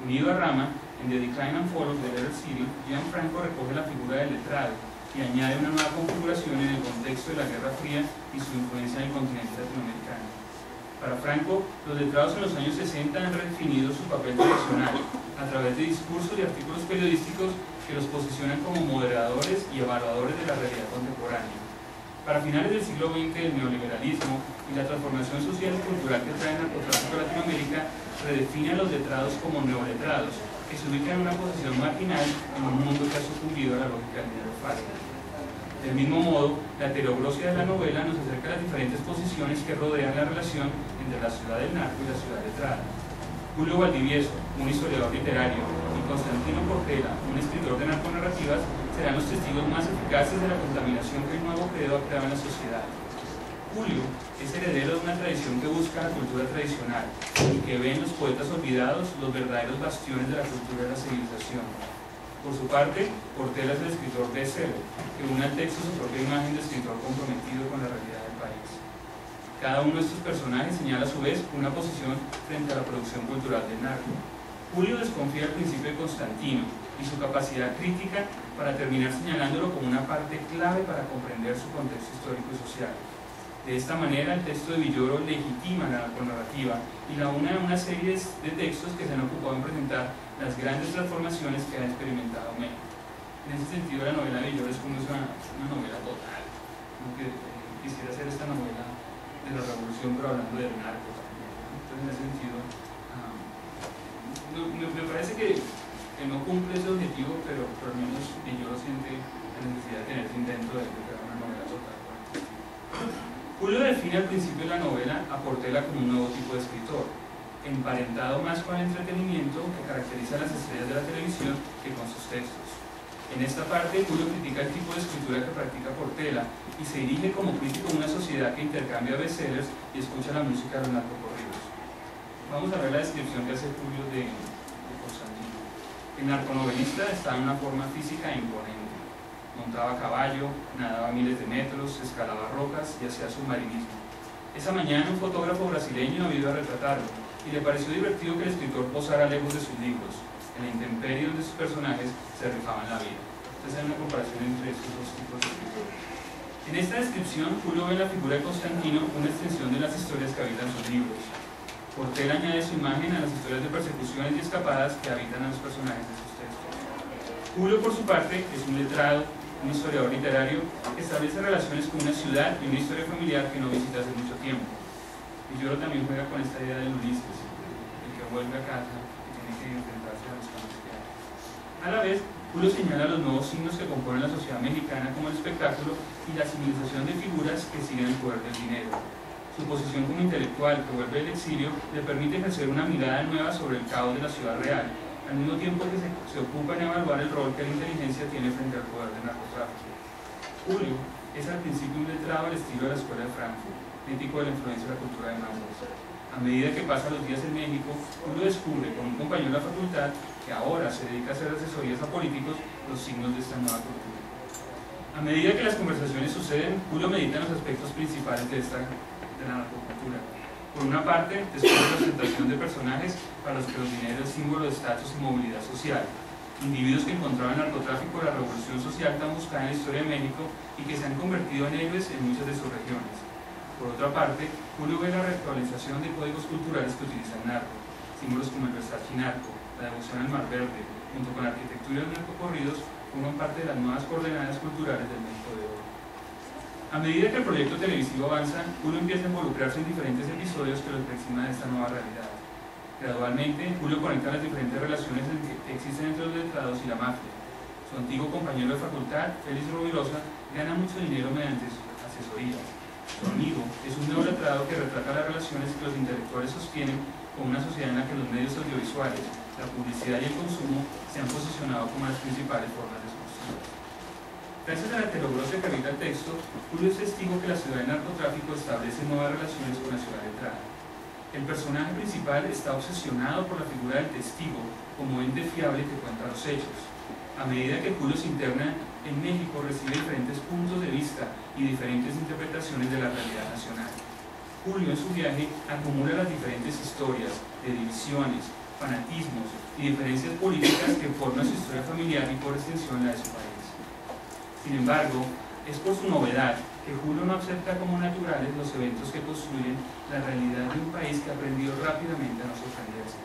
Unido a Rama, en The Decline and Fall of the Letter City, Gianfranco recoge la figura del letrado y añade una nueva configuración en el contexto de la Guerra Fría y su influencia en el continente latinoamericano. Para Franco, los letrados en los años 60 han redefinido su papel tradicional a través de discursos y artículos periodísticos que los posicionan como moderadores y evaluadores de la realidad contemporánea. Para finales del siglo XX, el neoliberalismo y la transformación social y cultural que trae el narcotráfico a Latinoamérica redefine a los letrados como neoletrados, que se ubican en una posición marginal en un mundo que ha sucumbido a la lógica del dinero fácil. Del mismo modo, la heteroglosia de la novela nos acerca a las diferentes posiciones que rodean la relación entre la ciudad del narco y la ciudad letrada. Julio Valdivieso, un historiador literario, y Constantino Portela, un escritor de narconarrativas, serán los testigos más eficaces de la contaminación que el nuevo credo ha creado en la sociedad. Julio es heredero de una tradición que busca la cultura tradicional y que ve en los poetas olvidados los verdaderos bastiones de la cultura de la civilización. Por su parte, Portela es el escritor bestseller, que une al texto su propia imagen de escritor comprometido con la realidad del país. Cada uno de estos personajes señala a su vez una posición frente a la producción cultural del narco. Julio desconfía al principio de Constantino y su capacidad crítica para terminar señalándolo como una parte clave para comprender su contexto histórico y social. De esta manera, el texto de Villoro legitima la narrativa y la une a una serie de textos que se han ocupado en presentar las grandes transformaciones que ha experimentado México. En ese sentido, la novela de Villoro es como una novela total. Como que quisiera hacer esta novela de la revolución, pero hablando del narco también. Entonces, en ese sentido, me parece que no cumple ese objetivo, pero al menos Villoro siente la necesidad de tener ese intento de crear una novela total. Julio define al principio de la novela a Portela como un nuevo tipo de escritor, emparentado más con el entretenimiento que caracteriza a las estrellas de la televisión que con sus textos. En esta parte, Julio critica el tipo de escritura que practica Portela y se dirige como crítico a una sociedad que intercambia bestsellers y escucha la música de los narcocorridos. Vamos a ver la descripción que hace Julio de Constantino. El narconovelista estaba en una forma física imponente. Montaba a caballo, nadaba miles de metros, escalaba rocas y hacía submarinismo. Esa mañana un fotógrafo brasileño había ido a retratarlo y le pareció divertido que el escritor posara lejos de sus libros, en la intemperie donde sus personajes se rifaban la vida. Entonces hay una comparación entre estos dos tipos de escritores. En esta descripción, Julio ve en la figura de Constantino una extensión de las historias que habitan sus libros. Portela añade su imagen a las historias de persecuciones y escapadas que habitan a los personajes de sus textos. Julio, por su parte, es un letrado, un historiador literario que establece relaciones con una ciudad y una historia familiar que no visita hace mucho tiempo. Villoro también juega con esta idea del Ulises, el que vuelve a casa y tiene que enfrentarse a los cambios que hay. A la vez, Julio señala los nuevos signos que componen la sociedad mexicana como el espectáculo y la civilización de figuras que siguen el poder del dinero. Su posición como intelectual que vuelve del exilio le permite ejercer una mirada nueva sobre el caos de la ciudad real, al mismo tiempo que se ocupa en evaluar el rol que la inteligencia tiene frente al poder del narcotráfico. Julio es al principio un letrado al estilo de la Escuela de Frankfurt, crítico de la influencia de la cultura de Maus. A medida que pasan los días en México, Julio descubre con un compañero de la facultad, que ahora se dedica a hacer asesorías a políticos, los signos de esta nueva cultura. A medida que las conversaciones suceden, Julio medita en los aspectos principales de la narcocultura. Por una parte, descubre la presentación de personajes para los que los dineros es símbolo de estatus y movilidad social, individuos que encontraban el narcotráfico de la revolución social tan buscada en la historia de México y que se han convertido en héroes en muchas de sus regiones. Por otra parte, Julio ve la reactualización de códigos culturales que utiliza el narco, símbolos como el Versace narco, la devoción al Mar Verde, junto con la arquitectura de los narcocorridos, forman parte de las nuevas coordenadas culturales del México de hoy. A medida que el proyecto televisivo avanza, Julio empieza a involucrarse en diferentes episodios que lo aproximan de esta nueva realidad. Gradualmente, Julio conecta las diferentes relaciones que existen entre los letrados y la mafia. Su antiguo compañero de facultad, Félix Rovirosa, gana mucho dinero mediante sus asesorías. Su amigo es un nuevo letrado que retrata las relaciones que los intelectuales sostienen con una sociedad en la que los medios audiovisuales, la publicidad y el consumo se han posicionado como las principales formas de solución. Gracias a la heteroglose que habita el texto, Julio es testigo que la ciudad del narcotráfico establece nuevas relaciones con la ciudad letrada. El personaje principal está obsesionado por la figura del testigo como ente fiable que cuenta los hechos. A medida que Julio se interna en México, recibe diferentes puntos de vista y diferentes interpretaciones de la realidad nacional. Julio en su viaje acumula las diferentes historias de divisiones, fanatismos y diferencias políticas que forman su historia familiar y por extensión la de su país. Sin embargo, es por su novedad que Julio no acepta como naturales los eventos que construyen la realidad de un país que ha aprendido rápidamente a no sorprenderse.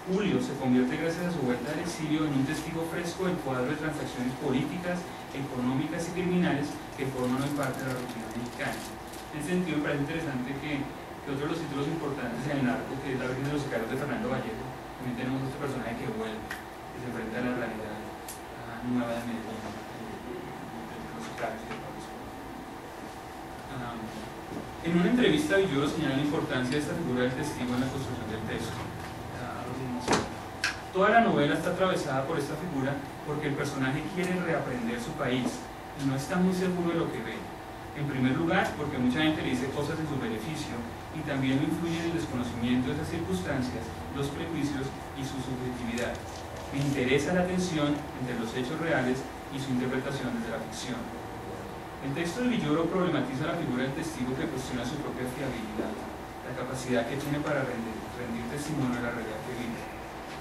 Julio se convierte gracias a su vuelta al exilio en un testigo fresco del cuadro de transacciones políticas, económicas y criminales que forman hoy parte de la rutina mexicana. En ese sentido me parece interesante que otro de los títulos importantes en el narco, que es La Virgen de los Sicarios de Fernando Vallejo, también tenemos este personaje que vuelve, que se enfrenta a la realidad nueva de Medellín, de los sicarios y de Pablo Escobar. En una entrevista, Villoro señala la importancia de esta figura del testigo en la construcción del texto. Toda la novela está atravesada por esta figura porque el personaje quiere reaprender su país y no está muy seguro de lo que ve. En primer lugar, porque mucha gente le dice cosas en su beneficio y también lo influye en el desconocimiento de esas circunstancias, los prejuicios y su subjetividad. Me interesa la tensión entre los hechos reales y su interpretación desde la ficción. El texto de Villoro problematiza la figura del testigo que cuestiona su propia fiabilidad, la capacidad que tiene para rendir testimonio de la realidad que vive.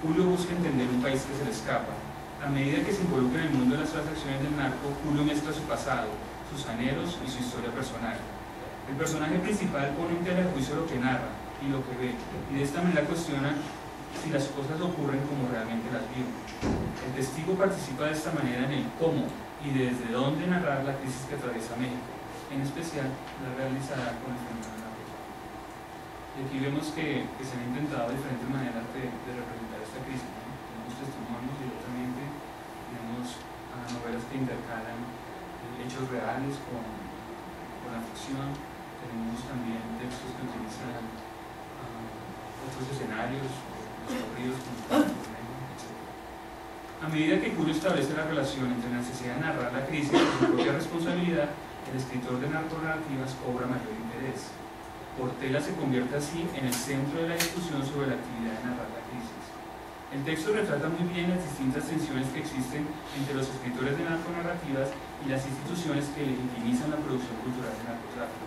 Julio busca entender un país que se le escapa. A medida que se involucra en el mundo de las transacciones del narco, Julio mezcla su pasado, sus anhelos y su historia personal. El personaje principal pone en tela de juicio lo que narra y lo que ve, y de esta manera cuestiona si las cosas ocurren como realmente las vio. El testigo participa de esta manera en el cómo y desde dónde narrar la crisis que atraviesa México, en especial la realizada con el fenómeno del narcotráfico. Y aquí vemos que se han intentado diferentes maneras de representar esta crisis, ¿no? Tenemos testimonios directamente, tenemos novelas que intercalan hechos reales con la ficción, tenemos también textos que utilizan otro otros escenarios, los corridos, etc. A medida que Julio establece la relación entre la necesidad de narrar la crisis y su propia responsabilidad, el escritor de narconarrativas cobra mayor interés. Portela se convierte así en el centro de la discusión sobre la actividad de narrar la crisis. El texto retrata muy bien las distintas tensiones que existen entre los escritores de narconarrativas y las instituciones que legitimizan la producción cultural de narcotráfico.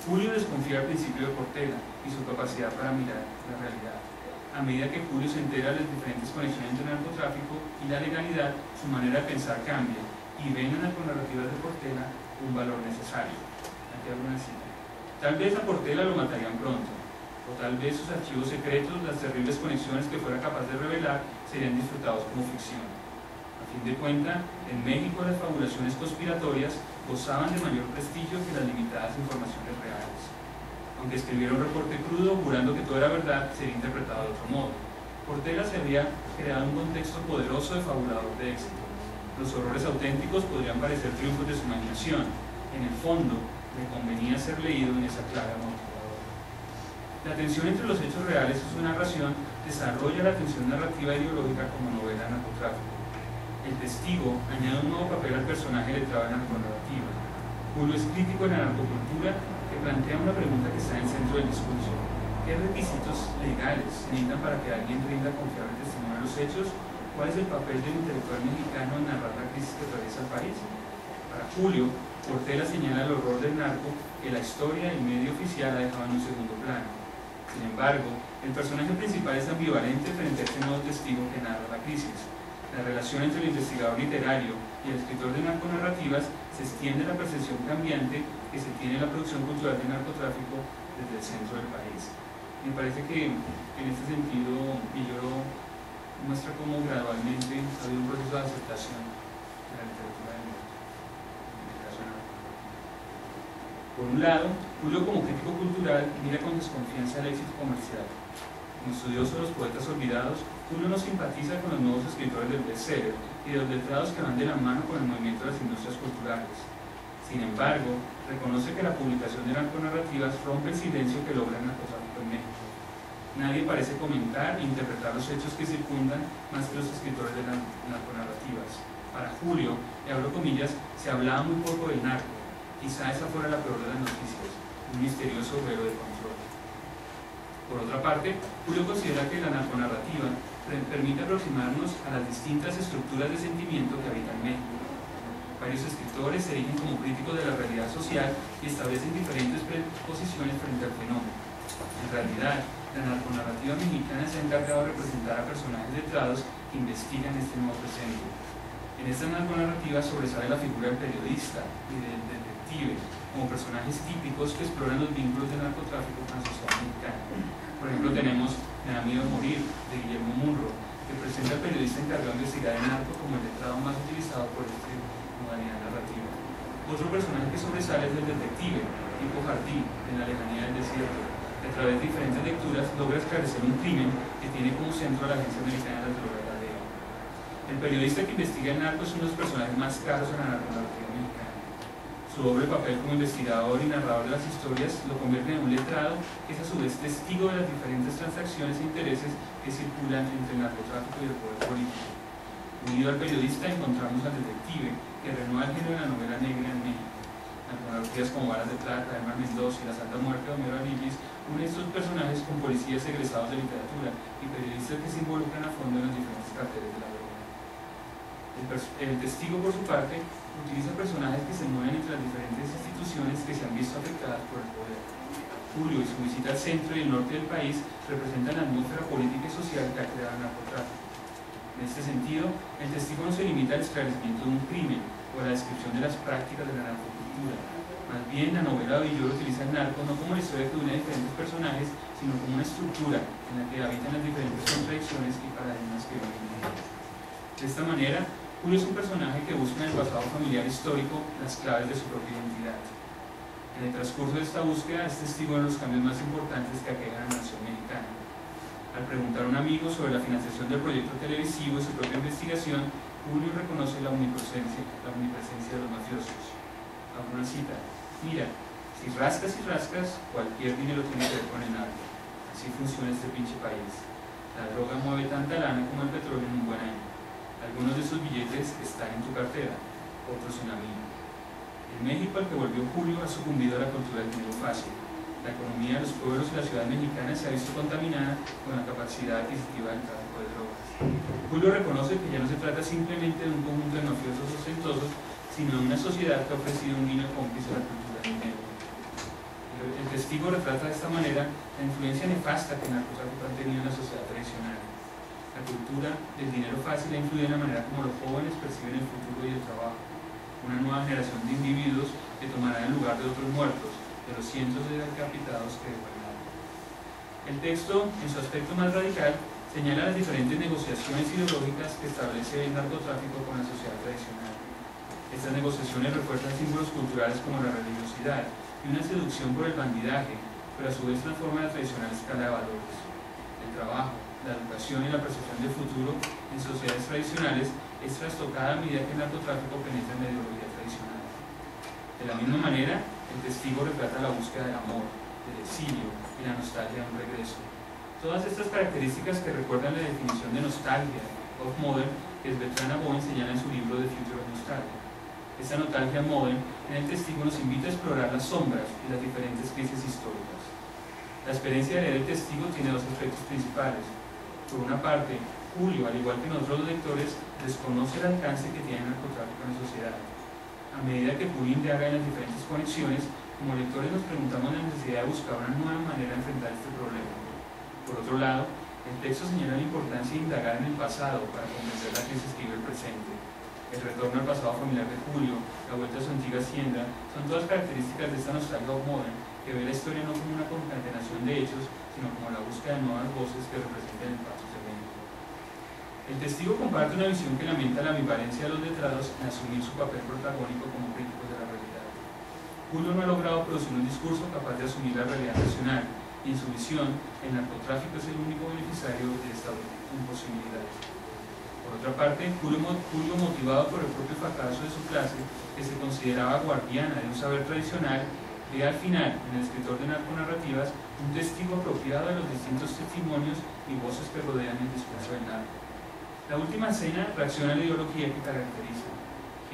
Julio desconfía al principio de Portela y su capacidad para mirar la realidad. A medida que Julio se entera de las diferentes conexiones entre el narcotráfico y la legalidad, su manera de pensar cambia y ve en las narconarrativas de Portela un valor necesario. Aquí hago una cita. Tal vez a Portela lo matarían pronto, o tal vez sus archivos secretos, las terribles conexiones que fuera capaz de revelar, serían disfrutados como ficción. A fin de cuentas, en México las fabulaciones conspiratorias gozaban de mayor prestigio que las limitadas informaciones reales. Aunque escribiera un reporte crudo, jurando que todo era verdad, sería interpretado de otro modo. Portela se había creado un contexto poderoso de fabulador de éxito. Los horrores auténticos podrían parecer triunfos de su imaginación. En el fondo, le convenía ser leído en esa clave amortiguadora. La tensión entre los hechos reales y su narración desarrolla la tensión narrativa ideológica como novela de narcotráfico. El testigo añade un nuevo papel al personaje letrado de narconarrativa. Julio es crítico de la narcocultura que plantea una pregunta que está en el centro del discurso. ¿Qué requisitos legales se necesitan para que alguien rinda confiable testimonio de los hechos? ¿Cuál es el papel del intelectual mexicano en narrar la crisis que atraviesa el país? Para Julio, Portela señala el horror del narco que la historia y el medio oficial ha dejado en un segundo plano. Sin embargo, el personaje principal es ambivalente frente a este nuevo testigo que narra la crisis. La relación entre el investigador literario y el escritor de narconarrativas se extiende a la percepción cambiante que se tiene en la producción cultural del narcotráfico desde el centro del país. Me parece que en este sentido Villoro muestra cómo gradualmente ha habido un proceso de aceptación de la literatura del norte. Por un lado, Julio como crítico cultural mira con desconfianza el éxito comercial. Como estudioso de los poetas olvidados, Julio no simpatiza con los nuevos escritores del bestseller y de los letrados que van de la mano con el movimiento de las industrias culturales. Sin embargo, reconoce que la publicación de narconarrativas rompe el silencio que logra el narcotráfico en México. Nadie parece comentar e interpretar los hechos que circundan más que los escritores de las narconarrativas. Para Julio, y abro comillas, se hablaba muy poco del narco. Quizá esa fuera la peor de las noticias, un misterioso velo de control. Por otra parte, Julio considera que la narconarrativa permite aproximarnos a las distintas estructuras de sentimiento que habitan México. Varios escritores se erigen como críticos de la realidad social y establecen diferentes posiciones frente al fenómeno. En realidad, la narconarrativa mexicana se ha encargado de representar a personajes letrados que investigan este nuevo presente. En esta narconarrativa sobresale la figura del periodista y del detective como personajes típicos que exploran los vínculos del narcotráfico con la sociedad mexicana. Por ejemplo, tenemos Me da miedo morir, de Guillermo Munro, que presenta al periodista encargado de investigar el narco como el letrado más utilizado por esta modalidad narrativa. Otro personaje que sobresale es el detective, tipo Jardí, en La lejanía del desierto, que a través de diferentes lecturas logra esclarecer un crimen que tiene como centro a la Agencia Americana de las Drogas, la DEA. El periodista que investiga el narco es uno de los personajes más caros en la narconarrativa mexicana. Su doble papel como investigador y narrador de las historias lo convierte en un letrado que es a su vez testigo de las diferentes transacciones e intereses que circulan entre el narcotráfico y el poder político. Unido al periodista encontramos al detective, que renueva el género de la novela negra en México. Narconarrativas como Balas de Plata, Herman Mendoza y La Santa Muerte de Homero Arillis unen estos personajes con policías egresados de literatura y periodistas que se involucran a fondo en los diferentes carteles de la droga. El testigo, por su parte, utiliza personajes que se mueven entre las diferentes instituciones que se han visto afectadas por el poder. Julio y su visita al centro y el norte del país representan la atmósfera política y social que ha creado el narcotráfico. En este sentido, el testigo no se limita al esclarecimiento de un crimen o a la descripción de las prácticas de la narcocultura. Más bien, la novela de Villoro utiliza el narco no como la historia que une a diferentes personajes, sino como una estructura en la que habitan las diferentes contradicciones y paradigmas que viven en ella. De esta manera, Julio es un personaje que busca en el pasado familiar histórico las claves de su propia identidad. En el transcurso de esta búsqueda es testigo de los cambios más importantes que aquejan a la nación mexicana. Al preguntar a un amigo sobre la financiación del proyecto televisivo y su propia investigación, Julio reconoce la omnipresencia de los mafiosos. Hago una cita: mira, si rascas y rascas, cualquier dinero tiene que ver con el narco. así funciona este pinche país. La droga mueve tanta lana como el petróleo en un buen año. Algunos de esos billetes están en tu cartera, otros en la mía. El México al que volvió Julio ha sucumbido a la cultura del dinero fácil. La economía de los pueblos y la ciudad mexicana se ha visto contaminada con la capacidad adquisitiva del tráfico de drogas. Julio reconoce que ya no se trata simplemente de un conjunto de mafiosos ostentosos, sino de una sociedad que ha ofrecido un vino cómplice a la cultura del dinero. El testigo retrata de esta manera la influencia nefasta que el narcotráfico ha tenido en la sociedad tradicional. La cultura del dinero fácil ha influido en la manera como los jóvenes perciben el futuro y el trabajo. Una nueva generación de individuos que tomarán el lugar de otros muertos, de los cientos de decapitados que gobernaron. El texto, en su aspecto más radical, señala las diferentes negociaciones ideológicas que establece el narcotráfico con la sociedad tradicional. Estas negociaciones refuerzan símbolos culturales como la religiosidad y una seducción por el bandidaje, pero a su vez transforma la tradicional escala de valores. El trabajo, la educación y la percepción del futuro en sociedades tradicionales es trastocada a medida que el narcotráfico penetra en la ideología tradicional. De la misma manera, el testigo retrata la búsqueda del amor, del exilio y la nostalgia de un regreso. Todas estas características que recuerdan la definición de nostalgia of modern que Bertrand Aubin señala en su libro The Future of Nostalgia. Esta nostalgia modern en el testigo nos invita a explorar las sombras y las diferentes crisis históricas. La experiencia de leer el testigo tiene dos aspectos principales. Por una parte, Julio, al igual que nosotros los lectores, desconoce el alcance que tiene el narcotráfico en la sociedad. A medida que Julio indaga en las diferentes conexiones, como lectores nos preguntamos la necesidad de buscar una nueva manera de enfrentar este problema. Por otro lado, el texto señala la importancia de indagar en el pasado para comprender la crisis que vive el presente. El retorno al pasado familiar de Julio, la vuelta a su antigua hacienda, son todas características de esta nostalgia modern que ve la historia no como una concatenación de hechos, sino como la búsqueda de nuevas voces que representen el paso de México. El testigo comparte una visión que lamenta la ambivalencia de los letrados en asumir su papel protagónico como críticos de la realidad. Julio no ha logrado producir un discurso capaz de asumir la realidad nacional, y en su visión, el narcotráfico es el único beneficiario de esta imposibilidad. Por otra parte, Julio, motivado por el propio fracaso de su clase, que se consideraba guardiana de un saber tradicional, ve al final, en el escritor de narconarrativas, un testigo apropiado de los distintos testimonios y voces que rodean el discurso del narco. La última escena reacciona a la ideología que caracteriza.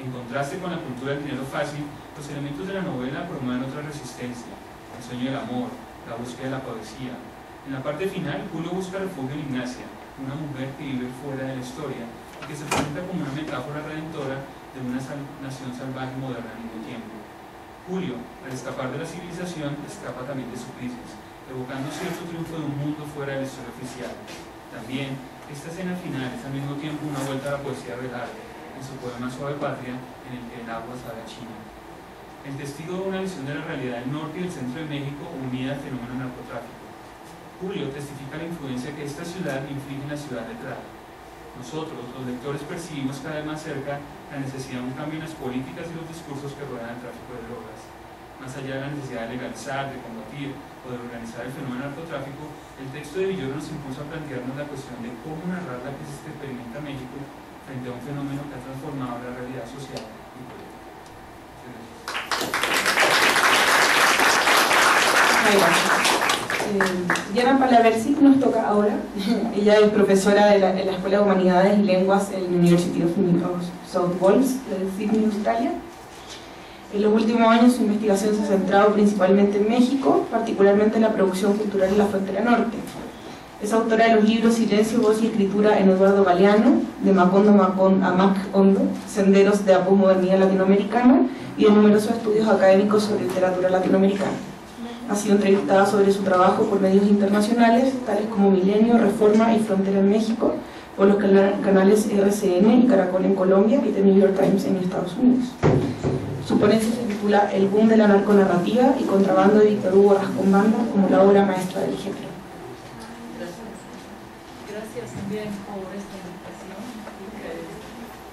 En contraste con la cultura del dinero fácil, los elementos de la novela promueven otra resistencia, el sueño del amor, la búsqueda de la poesía. En la parte final, Julio busca refugio en Ignacia, una mujer que vive fuera de la historia y que se presenta como una metáfora redentora de una nación salvaje y moderna al mismo tiempo. Julio, al escapar de la civilización, escapa también de su crisis, evocando cierto triunfo de un mundo fuera de la historia oficial. También, esta escena final es al mismo tiempo una vuelta a la poesía del arte, en su poema Suave Patria, en el que el agua sabe a China. El testigo de una visión de la realidad del norte y del centro de México unida al fenómeno narcotráfico. Julio testifica la influencia que esta ciudad inflige en la ciudad letrada. Nosotros, los lectores, percibimos cada vez más cerca la necesidad de un cambio en las políticas y los discursos que rodean el tráfico de drogas. Más allá de la necesidad de legalizar, de combatir o de organizar el fenómeno narcotráfico, el texto de Villoro nos impulsa a plantearnos la cuestión de cómo narrar la crisis que experimenta México frente a un fenómeno que ha transformado la realidad social y política. Diana Palaversic nos toca ahora. Ella es profesora en la Escuela de Humanidades y Lenguas en la University of South Wales de Sydney, Australia. En los últimos años su investigación se ha centrado principalmente en México, particularmente en la producción cultural en la frontera norte. Es autora de los libros Silencio, Voz y Escritura en Eduardo Galeano, de Macondo a Mac Hondo, Senderos de la Posmodernidad Latinoamericana, y de numerosos estudios académicos sobre literatura latinoamericana. Ha sido entrevistada sobre su trabajo por medios internacionales, tales como Milenio, Reforma y Frontera en México, por los canales RCN y Caracol en Colombia y The New York Times en Estados Unidos. Su ponencia se titula El boom de la narconarrativa y contrabando de Víctor Hugo Rascombanda como la obra maestra del género. Gracias también por esta invitación,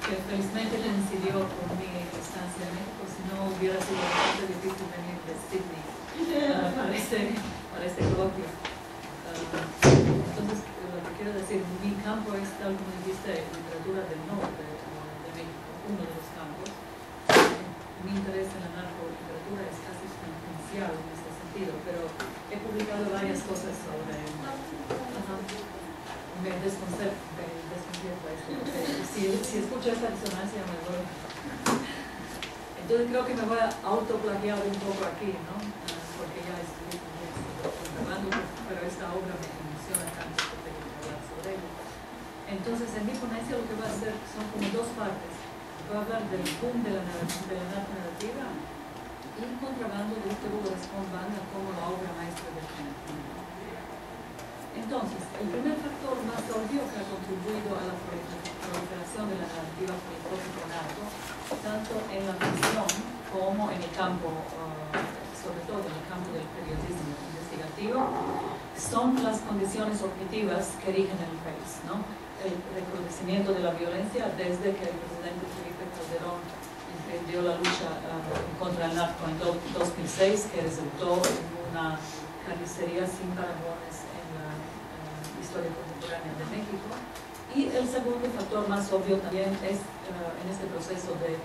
que felizmente coincidió con mi estancia en México, si no hubiera sido bastante difícil venir de Sydney para este coloquio. Entonces, lo que quiero decir, mi campo es, tal como dijiste, literatura del norte de México, uno de los campos. Mi interés en la narcoliteratura es casi tangencial en este sentido, pero he publicado varias cosas sobre si escucho esta disonancia me duele. Entonces creo que me voy a autoplagiar un poco aquí, ¿no? Porque ya estoy hablando, pero esta obra me emociona tanto que tengo que hablar sobre ella. Entonces, en mi ponencia lo que voy a hacer son como dos partes. Voy a hablar del boom de la narrativa y contrabando de este Hugo Respond-Banda como la obra maestra del género. Entonces, el primer factor más obvio que ha contribuido a la proliferación de la narrativa politológica narco, tanto en la ficción como en el campo, sobre todo en el campo del periodismo investigativo, son las condiciones objetivas que rigen el país, ¿no? El recrudecimiento de la violencia desde que el presidente Felipe Calderón emprendió la lucha contra el narco en 2006, que resultó en una carnicería sin paragones en la historia contemporánea de México. Y el segundo factor más obvio también es en este proceso de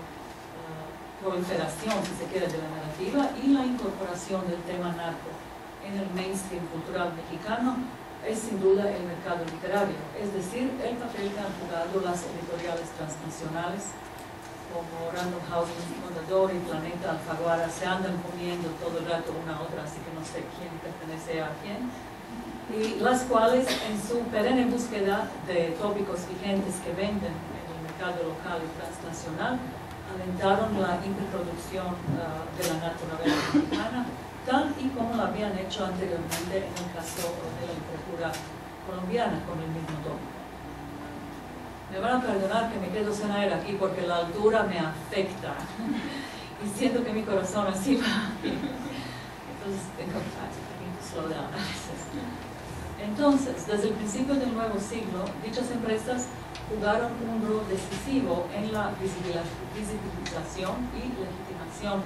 proliferación, si se quiere, de la narrativa y la incorporación del tema narco en el mainstream cultural mexicano es sin duda el mercado literario, es decir, el papel que han jugado las editoriales transnacionales como Random House, Mondadori, Planeta, Alfaguara, se andan comiendo todo el rato una a otra, así que no sé quién pertenece a quién, y las cuales en su perenne búsqueda de tópicos vigentes que venden en el mercado local y transnacional, alentaron la hiperproducción de la narconovela mexicana, tal y como lo habían hecho anteriormente en el caso de la literatura colombiana con el mismo tópico. Me van a perdonar que me quedo sin aire aquí porque la altura me afecta y siento que mi corazón así va. Entonces tengo que slow down. Entonces, desde el principio del nuevo siglo, dichas empresas jugaron un rol decisivo en la visibilización y legitimación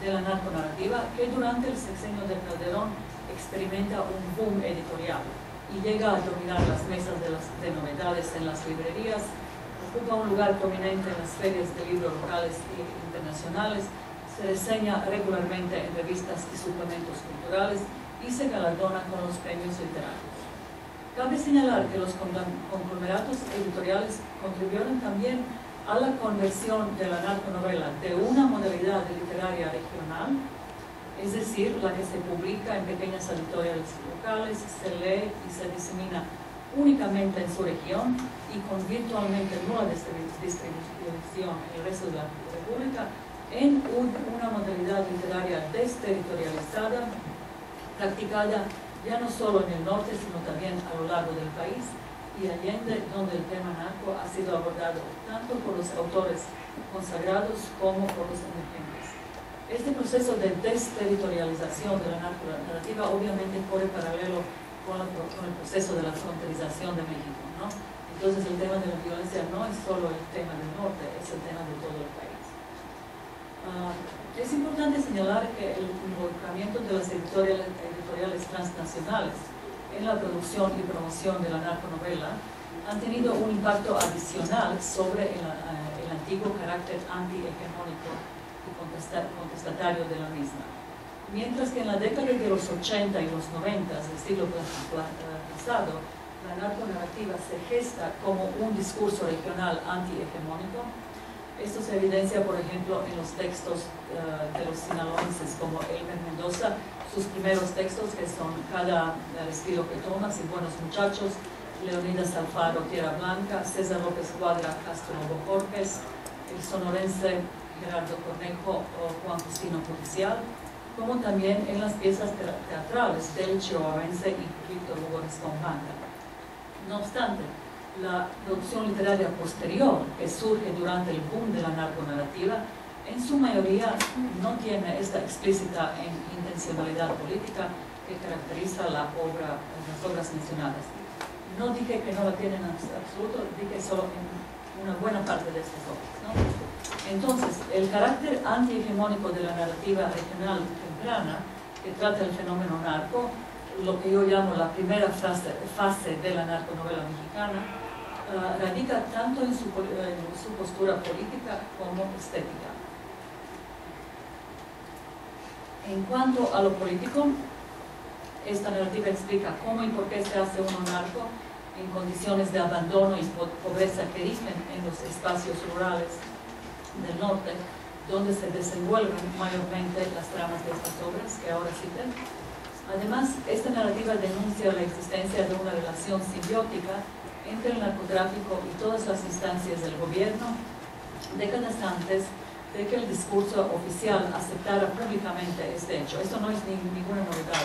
de la narconarrativa, que durante el sexenio de Calderón experimenta un boom editorial y llega a dominar las mesas de novedades en las librerías, ocupa un lugar prominente en las ferias de libros locales e internacionales, se reseña regularmente en revistas y suplementos culturales y se galardona con los premios literarios. Cabe señalar que los conglomeratos editoriales contribuyeron también a la conversión de la narconovela de una modalidad literaria regional, es decir, la que se publica en pequeñas editoriales locales, se lee y se disemina únicamente en su región y con virtualmente nula distribución en el resto de la República, en una modalidad literaria desterritorializada, practicada ya no solo en el norte, sino también a lo largo del país, y allende, donde el tema narco ha sido abordado tanto por los autores consagrados como por los emergentes. Este proceso de desterritorialización de la narrativa obviamente corre paralelo con el proceso de la fronterización de México, ¿no? Entonces el tema de la violencia no es solo el tema del norte, es el tema de todo el país. Es importante señalar que el involucramiento de las editoriales transnacionales en la producción y promoción de la narconovela han tenido un impacto adicional sobre el antiguo carácter antihegemónico y contestatario de la misma. Mientras que en la década de los 80 y los 90 del siglo pasado, la narconarrativa se gesta como un discurso regional antihegemónico. Esto se evidencia, por ejemplo, en los textos de los sinaloenses como Elmer Mendoza, sus primeros textos que son Cada respiro que tomas y Buenos muchachos, Leonidas Alfaro, Tierra Blanca, César López Cuadra, Castro Bojorques, el sonorense Gerardo Cornejo o Juan Justino Judicial, como también en las piezas teatrales del chihuahuense y Víctor Hugo Respond-Banda. No obstante, la producción literaria posterior que surge durante el boom de la narconarrativa en su mayoría no tiene esta explícita intencionalidad política que caracteriza las obras mencionadas. No dije que no la tienen en absoluto, dije solo en una buena parte de estas obras, ¿no? Entonces, el carácter antihegemónico de la narrativa regional temprana que trata el fenómeno narco, lo que yo llamo la primera fase de la narconovela mexicana, radica tanto en su postura política como estética. En cuanto a lo político, esta narrativa explica cómo y por qué se hace uno narco en condiciones de abandono y pobreza que rigen en los espacios rurales del norte, donde se desenvuelven mayormente las tramas de estas obras que ahora cité. Además, esta narrativa denuncia la existencia de una relación simbiótica entre el narcotráfico y todas las instancias del gobierno, décadas antes de que el discurso oficial aceptara públicamente este hecho. Esto no es ninguna novedad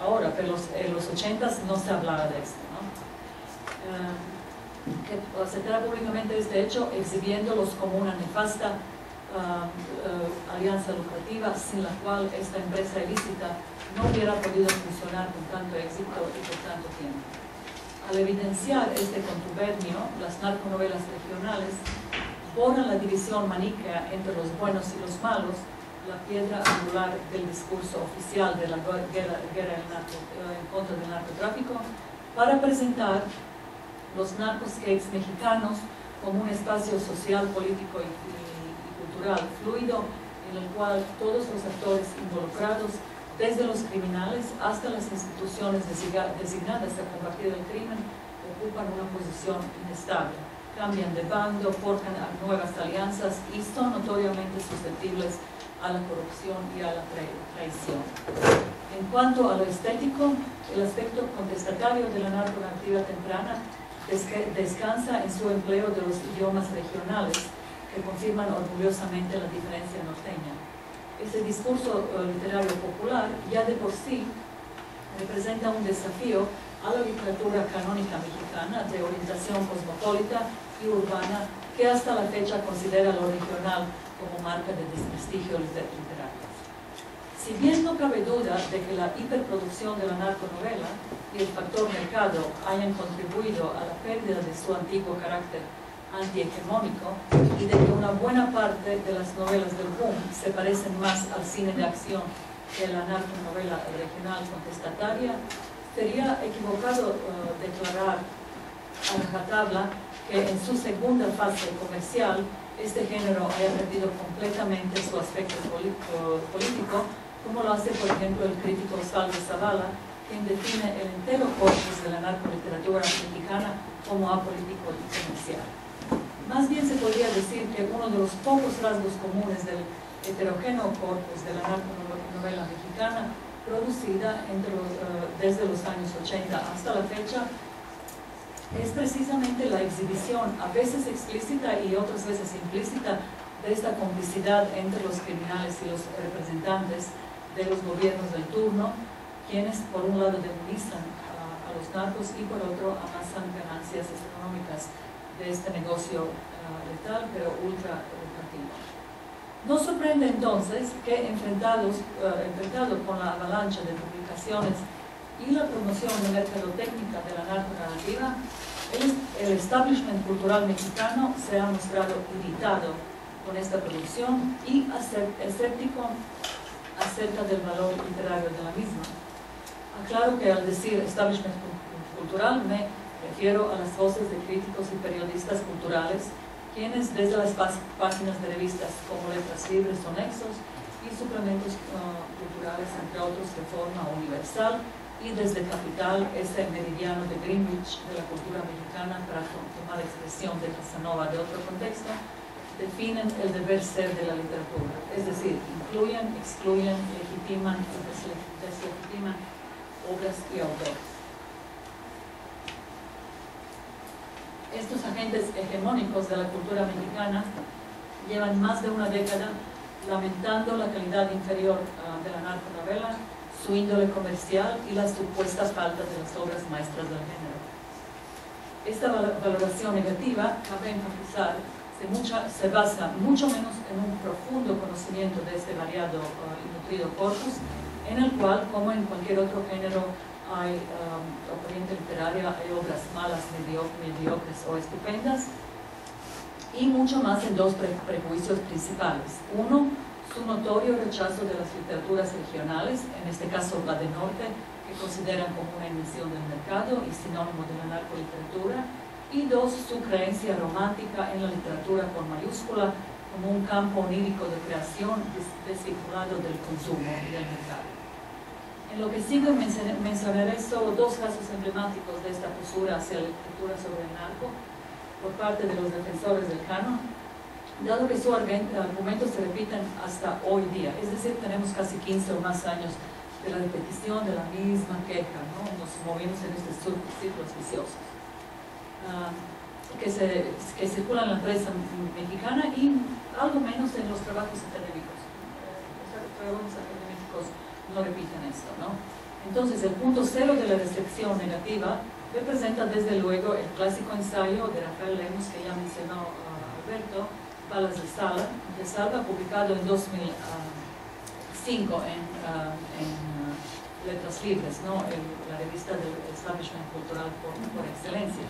ahora, pero en los 80s no se hablaba de esto, ¿no? Que aceptara públicamente este hecho, exhibiéndolos como una nefasta alianza lucrativa sin la cual esta empresa ilícita no hubiera podido funcionar con tanto éxito y por tanto tiempo. Al evidenciar este contubernio, las narconovelas regionales borran la división maniquea entre los buenos y los malos, la piedra angular del discurso oficial de la guerra en contra del narcotráfico, para presentar los narcoscapes mexicanos como un espacio social, político y cultural fluido, en el cual todos los actores involucrados, desde los criminales hasta las instituciones designadas a combatir el crimen, ocupan una posición inestable, cambian de bando, forjan nuevas alianzas y son notoriamente susceptibles a la corrupción y a la traición. En cuanto a lo estético, el aspecto contestatario de la narcoactiva temprana descansa en su empleo de los idiomas regionales, que confirman orgullosamente la diferencia norteña. Este discurso literario popular ya de por sí representa un desafío a la literatura canónica mexicana de orientación cosmopolita y urbana que hasta la fecha considera lo regional como marca de desprestigio literario. Si bien no cabe duda de que la hiperproducción de la narconovela y el factor mercado hayan contribuido a la pérdida de su antiguo carácter antihegemónico y de que una buena parte de las novelas del boom se parecen más al cine de acción que a la narconovela regional contestataria, sería equivocado declarar a rajatabla que en su segunda fase comercial este género haya perdido completamente su aspecto político, como lo hace por ejemplo el crítico Osvaldo Zavala, quien define el entero corpus de la narcoliteratura mexicana como apolítico y comercial. Más bien se podría decir que uno de los pocos rasgos comunes del heterogéneo corpus de la narconovela mexicana, producida desde los años 80 hasta la fecha, es precisamente la exhibición, a veces explícita y otras veces implícita, de esta complicidad entre los criminales y los representantes de los gobiernos del turno, quienes por un lado demonizan a los narcos y por otro amasan ganancias económicas de este negocio letal pero ultra lucrativo. No sorprende entonces que enfrentado con la avalancha de publicaciones y la promoción de mercadotécnica de la narconarrativa, el establishment cultural mexicano se ha mostrado irritado con esta producción y escéptico acerca del valor literario de la misma. Aclaro que al decir establishment cultural me refiero a las voces de críticos y periodistas culturales, quienes desde las páginas de revistas como Letras Libres o Nexos y suplementos culturales, entre otros, de Forma Universal, y desde Capital, este meridiano de Greenwich de la cultura mexicana, para tomar expresión de Casanova de otro contexto, definen el deber ser de la literatura, es decir, incluyen, excluyen, legitiman y deslegitiman obras y autores. Estos agentes hegemónicos de la cultura mexicana llevan más de una década lamentando la calidad inferior de la narconovela, su índole comercial y la supuesta falta de las obras maestras del género. Esta valoración negativa, cabe enfatizar, se basa mucho menos en un profundo conocimiento de este variado y nutrido corpus, en el cual, como en cualquier otro género, hay corriente literaria, hay obras malas, mediocres o estupendas, y mucho más en dos prejuicios principales. Uno, su notorio rechazo de las literaturas regionales, en este caso la de Norte, que consideran como una invención del mercado y sinónimo de la narcoliteratura, y dos, su creencia romántica en la literatura con mayúscula como un campo onírico de creación desvinculado del consumo y del mercado. En lo que sigue mencionaré solo dos casos emblemáticos de esta postura hacia la literatura sobre el narco por parte de los defensores del canon, dado que sus argumentos se repiten hasta hoy día. Es decir, tenemos casi 15 o más años de la repetición de la misma queja, ¿no? Nos movimos en estos círculos viciosos que circulan en la prensa mexicana y algo menos en los trabajos académicos. Los trabajos académicos no repiten esto, ¿no? Entonces, el punto cero de la recepción negativa representa desde luego el clásico ensayo de Rafael Lemus que ya mencionó Alberto, Balas de Salva, publicado en 2005 en Letras Libres, ¿no? La revista del establishment cultural por excelencia.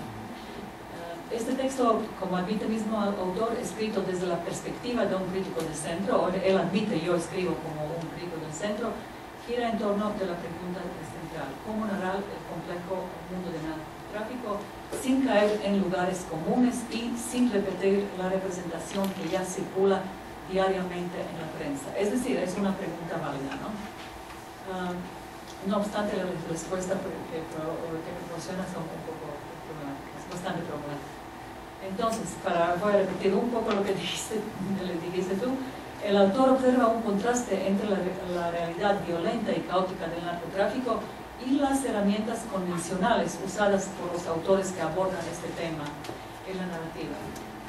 Este texto, como admite el mismo autor, escrito desde la perspectiva de un crítico del centro, o él admite, yo escribo como un crítico del centro, gira en torno de la pregunta central: ¿cómo narrar el complejo mundo del narcotráfico sin caer en lugares comunes y sin repetir la representación que ya circula diariamente en la prensa? Es decir, es una pregunta válida, ¿no? No obstante, la respuesta que proporciona son un poco problemáticas, bastante problemáticas. Entonces, voy a repetir un poco lo que dijiste tú. El autor observa un contraste entre la realidad violenta y caótica del narcotráfico y las herramientas convencionales usadas por los autores que abordan este tema en la narrativa.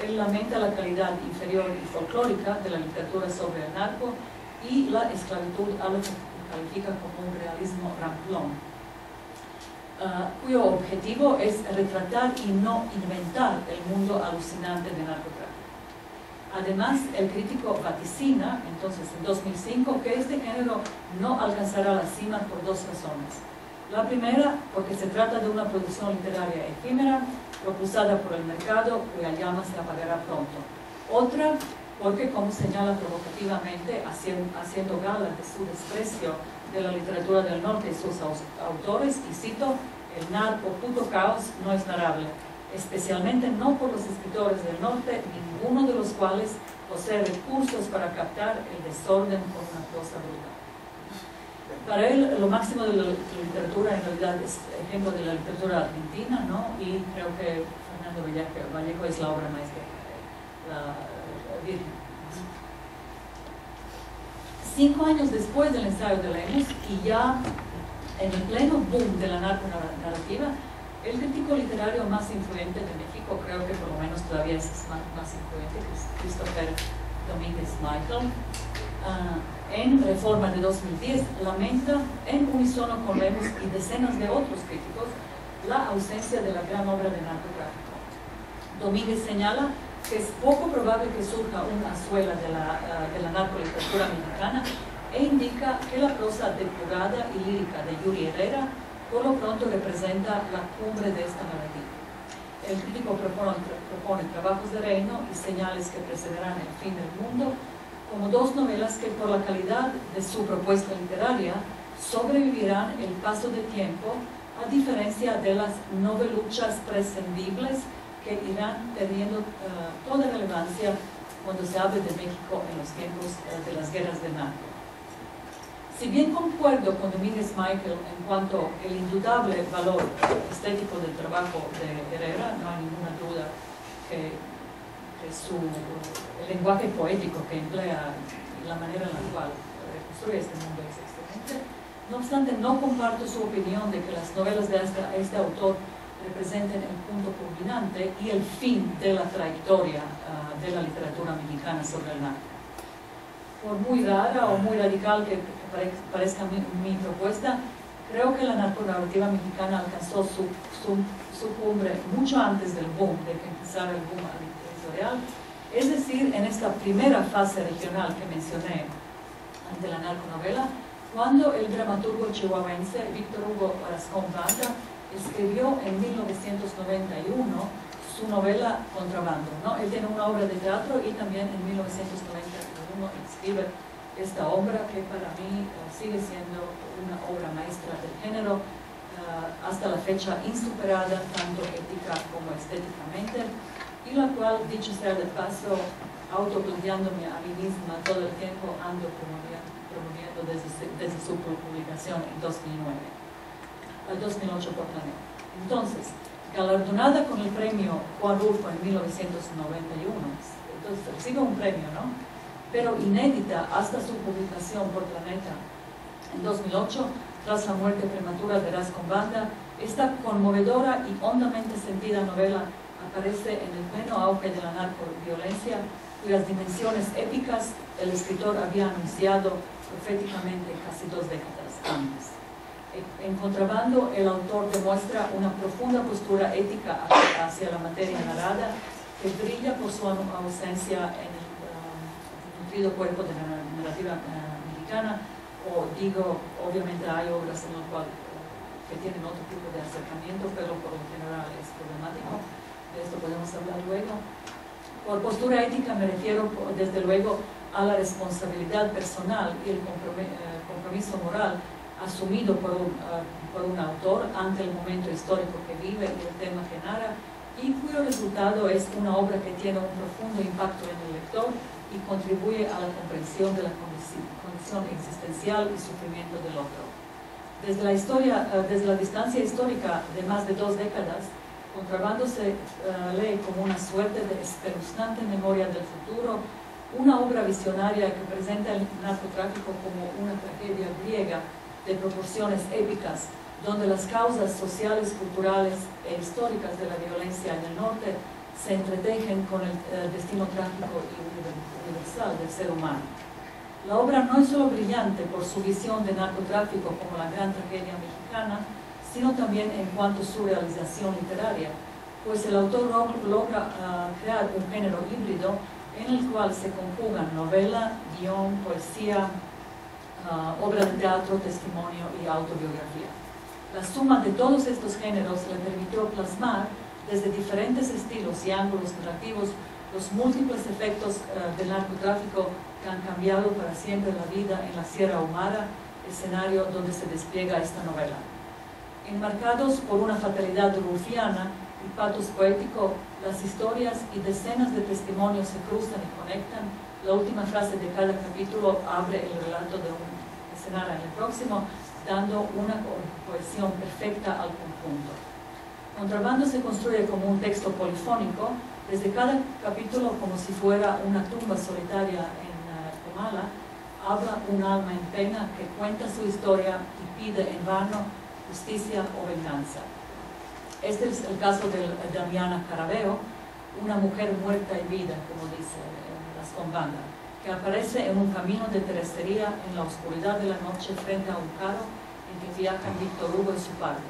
Él lamenta la calidad inferior y folclórica de la literatura sobre el narco y la esclavitud a lo que califica como un realismo ramplón, cuyo objetivo es retratar y no inventar el mundo alucinante del narcotráfico. Además, el crítico vaticina, entonces en 2005, que este género no alcanzará la cima por dos razones. La primera, porque se trata de una producción literaria efímera, propulsada por el mercado, cuya llama se apagará pronto. Otra, porque, como señala provocativamente, haciendo gala de su desprecio de la literatura del norte y sus autores, y cito: el narco puto caos no es narrable, especialmente no por los escritores del norte, ninguno de los cuales posee recursos para captar el desorden con una prosa bruta. Para él, lo máximo de la literatura en realidad es ejemplo de la literatura argentina, ¿no? Y creo que Fernando Vallejo es la obra maestra, la Virgen. 5 años después del ensayo de Lemus, y ya en el pleno boom de la narrativa, el crítico literario más influyente de México, creo que por lo menos todavía es más influyente, que es Christopher Domínguez Michael, en Reforma de 2010, lamenta en unísono con Lemus y decenas de otros críticos la ausencia de la gran obra de narcotráfico. Domínguez señala que es poco probable que surja una escuela de la narcoliteratura mexicana e indica que la prosa depurada y lírica de Yuri Herrera por lo pronto representa la cumbre de esta narrativa. El crítico propone Trabajos de Reino y Señales que precederán el fin del mundo como dos novelas que, por la calidad de su propuesta literaria, sobrevivirán el paso del tiempo, a diferencia de las noveluchas prescindibles que irán perdiendo toda relevancia cuando se hable de México en los tiempos de las guerras del narco. Si bien concuerdo con Domínguez Michael en cuanto al indudable valor estético del trabajo de Herrera, no hay ninguna duda que el lenguaje poético que emplea y la manera en la cual reconstruye este mundo es excelente. No obstante, no comparto su opinión de que las novelas de este autor representen el punto culminante y el fin de la trayectoria de la literatura mexicana sobre el narco. Por muy rara o muy radical que parezca mi propuesta, creo que la narconarrativa mexicana alcanzó su cumbre mucho antes del boom, de que empezara el boom editorial, es decir, en esta primera fase regional que mencioné ante la narconovela, cuando el dramaturgo chihuahuense Víctor Hugo Rascón Banda escribió en 1991 su novela Contrabando, ¿no? Él tiene una obra de teatro y también en 1991 escribe esta obra que para mí sigue siendo una obra maestra del género, hasta la fecha insuperada tanto ética como estéticamente, y la cual, dicho sea de paso, autoplanteándome a mí misma todo el tiempo ando promoviendo incluyendo desde su publicación en 2008 por Planeta. Entonces, galardonada con el premio Juan Rulfo en 1991, entonces recibe un premio, ¿no? Pero inédita hasta su publicación por Planeta en 2008, tras la muerte prematura de Rascombanda, esta conmovedora y hondamente sentida novela aparece en el pleno auge de la narcoviolencia, cuyas dimensiones épicas el escritor había anunciado proféticamente casi 2 décadas antes. En Contrabando, el autor demuestra una profunda postura ética hacia la materia narrada, que brilla por su ausencia en el nutrido cuerpo de la narrativa mexicana, o digo, obviamente hay obras en las cuales que tienen otro tipo de acercamiento, pero por lo general es problemático. De esto podemos hablar luego. Por postura ética me refiero, desde luego, a la responsabilidad personal y el compromiso moral asumido por un autor ante el momento histórico que vive y el tema que narra, y cuyo resultado es una obra que tiene un profundo impacto en el lector y contribuye a la comprensión de la condición existencial y sufrimiento del otro. Desde la distancia histórica de más de 2 décadas, Contrabando se lee como una suerte de espeluznante memoria del futuro, una obra visionaria que presenta el narcotráfico como una tragedia griega de proporciones épicas, donde las causas sociales, culturales e históricas de la violencia en el norte se entretejen con el destino trágico y universal del ser humano. La obra no es solo brillante por su visión de narcotráfico como la gran tragedia mexicana, sino también en cuanto a su realización literaria, pues el autor logra crear un género híbrido en el cual se conjugan novela, guión, poesía, obra de teatro, testimonio y autobiografía. La suma de todos estos géneros le permitió plasmar desde diferentes estilos y ángulos narrativos los múltiples efectos del narcotráfico que han cambiado para siempre la vida en la Sierra Ahumada, escenario donde se despliega esta novela. Enmarcados por una fatalidad rulfiana y patos poético, las historias y decenas de testimonios se cruzan y conectan. La última frase de cada capítulo abre el relato de un escenario en el próximo, dando una cohesión perfecta al conjunto. Contrabando se construye como un texto polifónico, desde cada capítulo como si fuera una tumba solitaria en Comala, habla un alma en pena que cuenta su historia y pide en vano justicia o venganza. Este es el caso de Damiana Caraveo, una mujer muerta y vida, como dice Rascombanda, que aparece en un camino de terracería en la oscuridad de la noche frente a un carro en que viajan Víctor Hugo y su padre.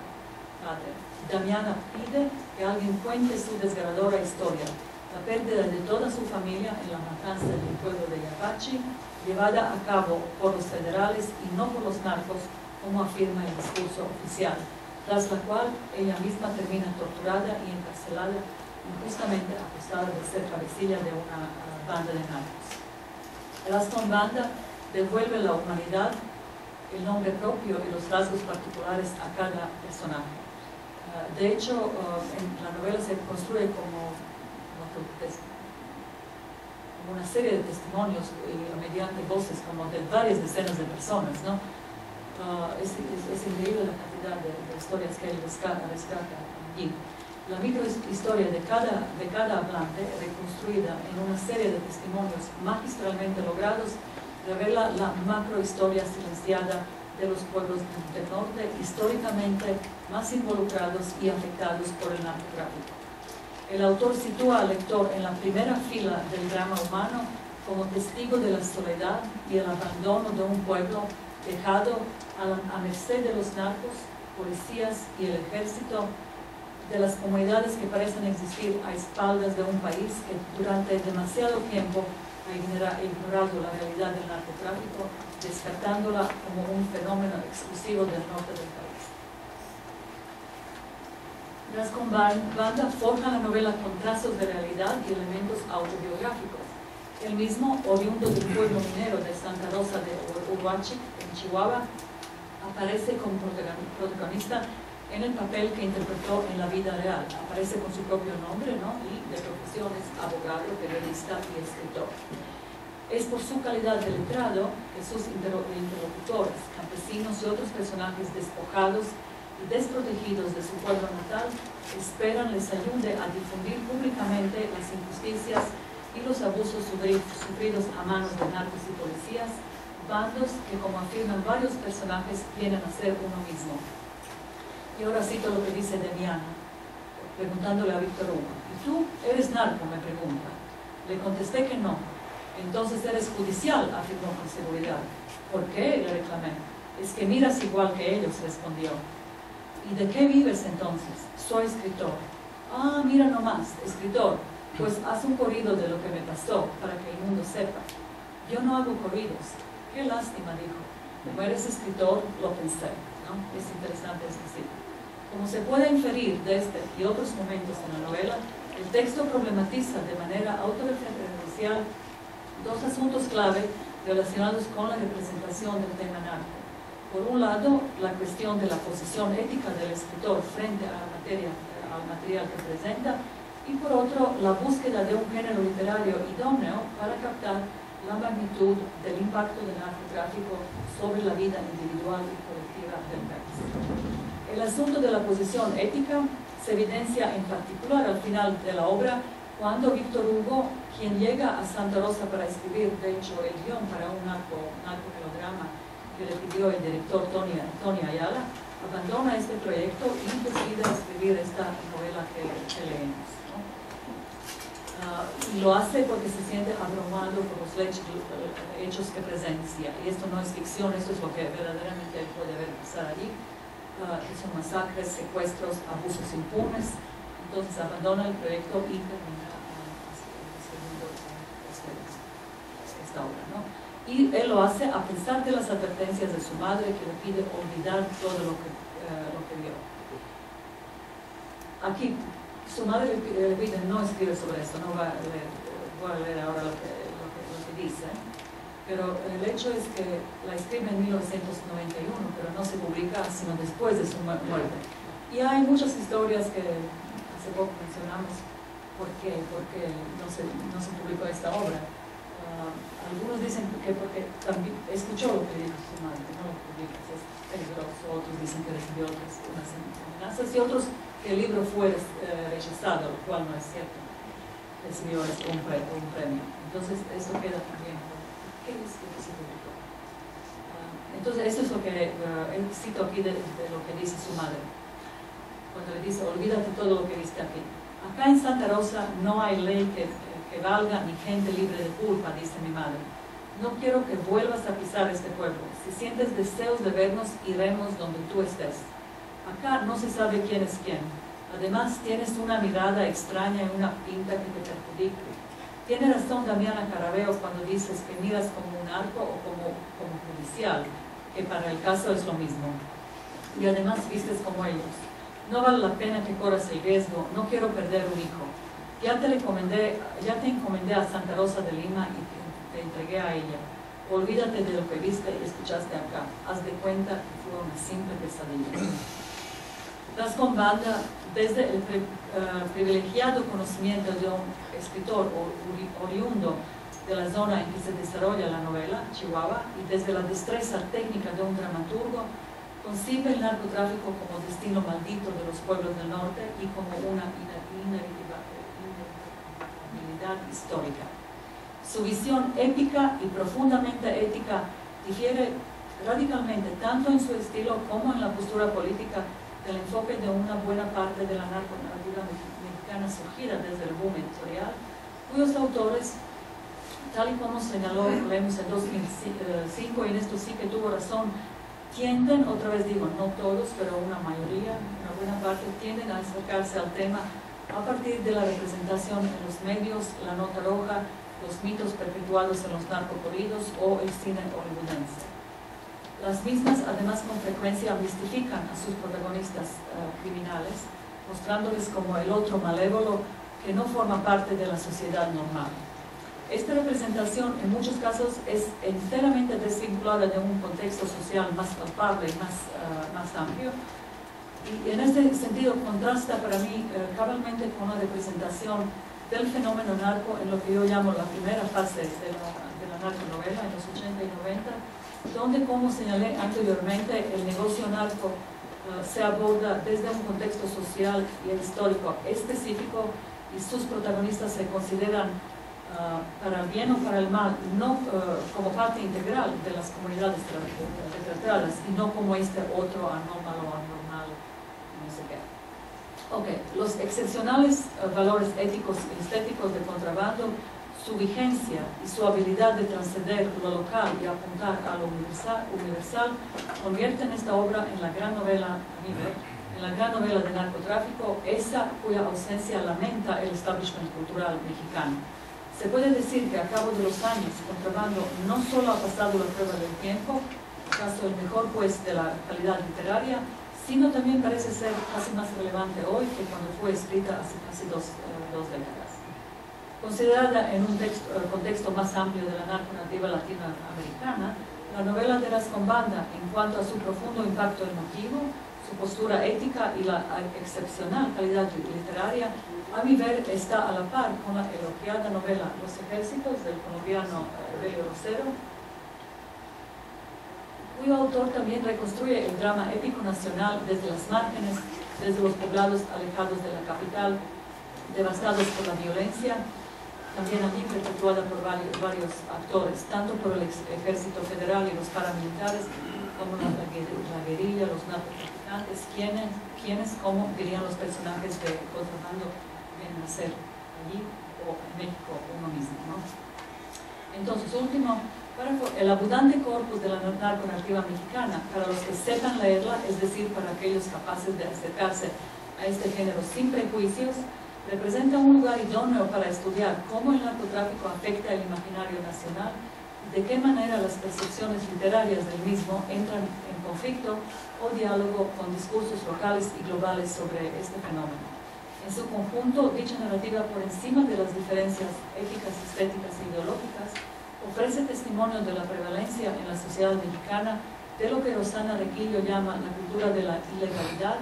Damiana pide que alguien cuente su desgarradora historia, la pérdida de toda su familia en la matanza del pueblo de Yapachi, llevada a cabo por los federales y no por los narcos, como afirma el discurso oficial, tras la cual ella misma termina torturada y encarcelada, injustamente acusada de ser cabecilla de una banda de narcos. Rascombanda devuelve la humanidad, el nombre propio y los rasgos particulares a cada personaje. De hecho, en la novela se construye como una serie de testimonios mediante voces como de varias decenas de personas, ¿no? Es increíble la cantidad de historias que él rescata allí. La microhistoria de cada hablante, reconstruida en una serie de testimonios magistralmente logrados, revela la macrohistoria silenciada de los pueblos del norte, históricamente más involucrados y afectados por el narcotráfico. El autor sitúa al lector en la primera fila del drama humano como testigo de la soledad y el abandono de un pueblo dejado a merced de los narcos, policías y el ejército, de las comunidades que parecen existir a espaldas de un país que durante demasiado tiempo ha ignorado la realidad del narcotráfico, descartándola como un fenómeno exclusivo del norte del país. Rascombanda forja la novela con trazos de realidad y elementos autobiográficos. Él mismo, oriundo del pueblo minero de Santa Rosa de Uruachi, en Chihuahua, aparece como protagonista en el papel que interpretó en la vida real. Aparece con su propio nombre, ¿no? Y de profesiones abogado, periodista y escritor. Es por su calidad de letrado que sus interlocutores, campesinos y otros personajes despojados y desprotegidos de su pueblo natal esperan les ayude a difundir públicamente las injusticias y los abusos sufridos a manos de narcos y policías, bandos que, como afirman varios personajes, vienen a ser uno mismo. Y ahora cito lo que dice Demiana, preguntándole a Víctor Hugo: ¿y tú eres narco?, me pregunta. Le contesté que no. Entonces eres judicial, afirmó con seguridad. ¿Por qué?, le reclamé. Es que miras igual que ellos, respondió. ¿Y de qué vives entonces? Soy escritor. Ah, mira nomás, escritor. Pues haz un corrido de lo que me pasó, para que el mundo sepa. Yo no hago corridos. Qué lástima, dijo. Como eres escritor, lo pensé, ¿no? Es interesante esto, sí. Como se puede inferir de este y otros momentos en la novela, el texto problematiza de manera autorreferencial dos asuntos clave relacionados con la representación del tema narco. Por un lado, la cuestión de la posición ética del escritor frente al material que presenta, y por otro, la búsqueda de un género literario idóneo para captar la magnitud del impacto del narcotráfico sobre la vida individual y colectiva del país. El asunto de la posición ética se evidencia en particular al final de la obra, cuando Víctor Hugo, quien llega a Santa Rosa para escribir, de hecho, el guión para un narcomelodrama que le pidió el director Tony Ayala, abandona este proyecto y decide escribir esta novela que leemos, ¿no? Y lo hace porque se siente abrumado por los hechos que presencia. Y esto no es ficción, esto es lo que verdaderamente él puede ver pasar allí. Son masacres, secuestros, abusos impunes. Entonces abandona el proyecto y termina escribiendo esta obra, ¿no? Y él lo hace a pesar de las advertencias de su madre, que le pide olvidar todo lo que vio. Aquí su madre le pide no escribir sobre esto, no voy a leer ahora lo que dice, pero el hecho es que la escribe en 1991, pero no se publica sino después de su muerte. Y hay muchas historias que hace poco mencionamos por qué no se publicó esta obra. Algunos dicen que porque también escuchó lo que dijo su madre, que no lo publica, es peligroso. Otros dicen que recibió unas amenazas, y otros que el libro fue rechazado, lo cual no es cierto. Recibió un premio. Entonces, esto queda también. ¿Qué es que se publicó? Entonces, esto es lo que cito aquí de lo que dice su madre. Cuando le dice: olvídate todo lo que viste aquí. Acá en Santa Rosa no hay ley que valga ni gente libre de culpa, dice mi madre. No quiero que vuelvas a pisar este pueblo. Si sientes deseos de vernos, iremos donde tú estés. Acá no se sabe quién es quién. Además, tienes una mirada extraña y una pinta que te perjudica. Tiene razón Damiana Carabeo cuando dices que miras como un narco o como judicial, que para el caso es lo mismo. Y además vistes como ellos. No vale la pena que corras el riesgo. No quiero perder un hijo. Ya te encomendé a Santa Rosa de Lima y te entregué a ella. Olvídate de lo que viste y escuchaste acá. Haz de cuenta que fue una simple pesadilla. Das con banda desde el privilegiado conocimiento de un escritor oriundo de la zona en que se desarrolla la novela, Chihuahua, y desde la destreza técnica de un dramaturgo, concibe el narcotráfico como destino maldito de los pueblos del norte y como una inevitabilidad histórica. Su visión épica y profundamente ética difiere radicalmente tanto en su estilo como en la postura política del enfoque de una buena parte de la narrativa mexicana surgida desde el boom editorial, cuyos autores, tal y como señaló Lemus en 2005, y en esto sí que tuvo razón, tienden, otra vez digo, no todos, pero una mayoría, una buena parte, tienden a acercarse al tema a partir de la representación en los medios, la nota roja, los mitos perpetuados en los narcocorridos o el cine hollywoodense. Las mismas, además, con frecuencia mistifican a sus protagonistas criminales, mostrándoles como el otro malévolo que no forma parte de la sociedad normal. Esta representación, en muchos casos, es enteramente desvinculada de un contexto social más palpable y más amplio. Y en este sentido contrasta para mí cabalmente con la representación del fenómeno narco en lo que yo llamo la primera fase de la narconovela, en los 80 y 90, donde, como señalé anteriormente, el negocio narco se aborda desde un contexto social y histórico específico y sus protagonistas se consideran para el bien o para el mal, no como parte integral de las comunidades retratadas y no como este otro anómalo o anormal, no sé qué. Ok, los excepcionales valores éticos y estéticos de Contrabando, su vigencia y su habilidad de trascender lo local y apuntar a lo universal convierten esta obra en la gran novela, a mi ver, en la gran novela de narcotráfico, esa cuya ausencia lamenta el establishment cultural mexicano. Se puede decir que a cabo de los años, Contrabando no solo ha pasado la prueba del tiempo, acaso el mejor pues de la calidad literaria, sino también parece ser casi más relevante hoy que cuando fue escrita hace casi dos décadas. Considerada en un contexto más amplio de la narconativa latinoamericana, la novela de Rascombanda, en cuanto a su profundo impacto emotivo, su postura ética y la excepcional calidad literaria, a mi ver está a la par con la elogiada novela Los Ejércitos del colombiano Evelio Rosero, cuyo autor también reconstruye el drama épico nacional desde las márgenes, desde los poblados alejados de la capital, devastados por la violencia, también aquí perpetuada por varios actores, tanto por el Ejército Federal y los paramilitares, como la guerrilla, los narcotraficantes, quienes, como dirían los personajes de Contrabando, vienen a ser allí o en México uno mismo, ¿no? Entonces, último párrafo, el abundante corpus de la narconarrativa mexicana, para los que sepan leerla, es decir, para aquellos capaces de acercarse a este género sin prejuicios, representa un lugar idóneo para estudiar cómo el narcotráfico afecta el imaginario nacional y de qué manera las percepciones literarias del mismo entran en conflicto o diálogo con discursos locales y globales sobre este fenómeno. En su conjunto, dicha narrativa, por encima de las diferencias éticas, estéticas e ideológicas, ofrece testimonio de la prevalencia en la sociedad mexicana de lo que Rosana Requillo llama la cultura de la ilegalidad,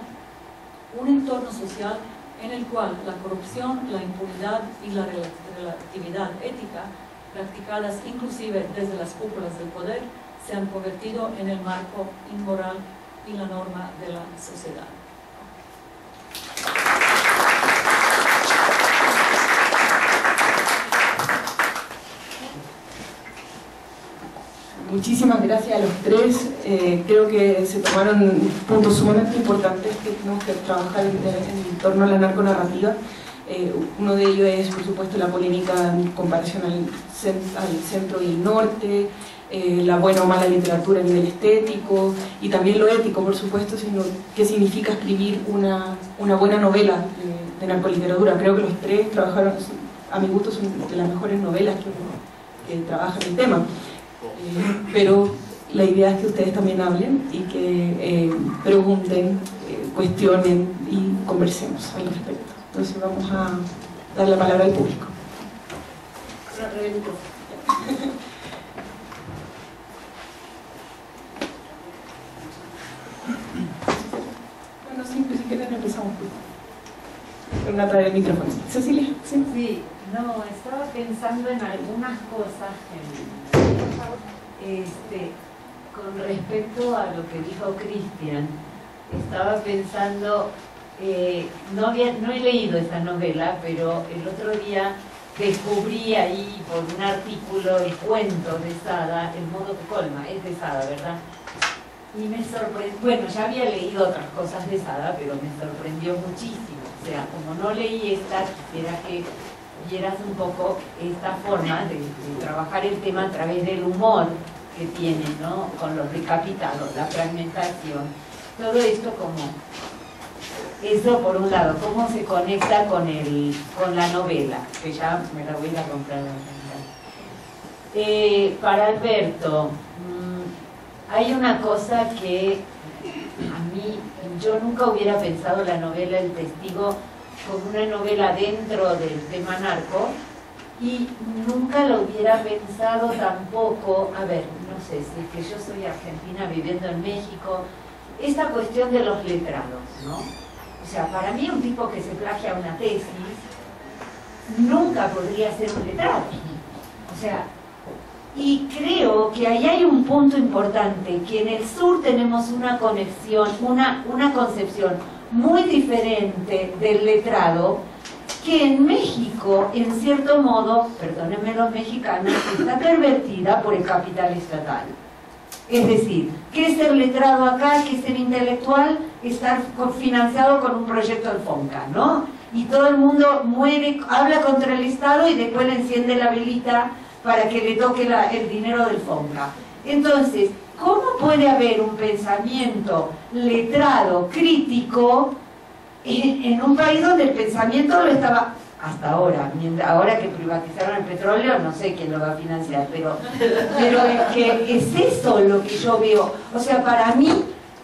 un entorno social en el cual la corrupción, la impunidad y la relatividad ética, practicadas inclusive desde las cúpulas del poder, se han convertido en el marco inmoral y la norma de la sociedad. Muchísimas gracias a los tres. Creo que se tomaron puntos sumamente importantes que tenemos que trabajar en torno a la narconarrativa. Uno de ellos es, por supuesto, la polémica en comparación al centro y el norte, la buena o mala literatura a nivel estético y también lo ético, por supuesto, sino qué significa escribir una buena novela de narcoliteratura. Creo que los tres trabajaron, a mi gusto, son de las mejores novelas que trabajan el tema. Pero la idea es que ustedes también hablen y que pregunten, cuestionen y conversemos al respecto. Entonces vamos a dar la palabra al público. Bueno, siempre si quieren empezamos con una traer el micrófono. Cecilia, ¿sí? Sí, no, estaba pensando en algunas cosas con respecto a lo que dijo Cristian. Estaba pensando, no he leído esta novela, pero el otro día descubrí ahí por un artículo el cuento de Sada, El modo que colma, es de Sada, ¿verdad? Y me sorprendió, bueno, ya había leído otras cosas de Sada, pero me sorprendió muchísimo. O sea, como no leí esta, quisiera que vieras un poco esta forma de trabajar el tema a través del humor que tiene, ¿no? Con los recapitados, la fragmentación, todo esto como, eso por un lado, cómo se conecta con la novela, que ya me la voy a ir a comprar. Para Alberto, hay una cosa que a mí, yo nunca hubiera pensado la novela El Testigo como una novela dentro del tema narco, y nunca lo hubiera pensado tampoco, a ver, no sé, si es que yo soy argentina viviendo en México, esta cuestión de los letrados, ¿no? O sea, para mí un tipo que se plagia una tesis nunca podría ser un letrado. O sea, y creo que ahí hay un punto importante, que en el sur tenemos una conexión, una concepción muy diferente del letrado, que en México, en cierto modo, perdónenme los mexicanos, está pervertida por el capital estatal. Es decir, ¿qué es ser letrado acá? ¿Qué es ser intelectual? Estar financiado con un proyecto del FONCA, ¿no? Y todo el mundo habla contra el Estado y después le enciende la velita para que le toque el dinero del FONCA. Entonces, ¿cómo puede haber un pensamiento letrado, crítico, en un país donde el pensamiento lo estaba hasta ahora que privatizaron el petróleo, no sé quién lo va a financiar, pero es que es eso lo que yo veo. O sea, para mí,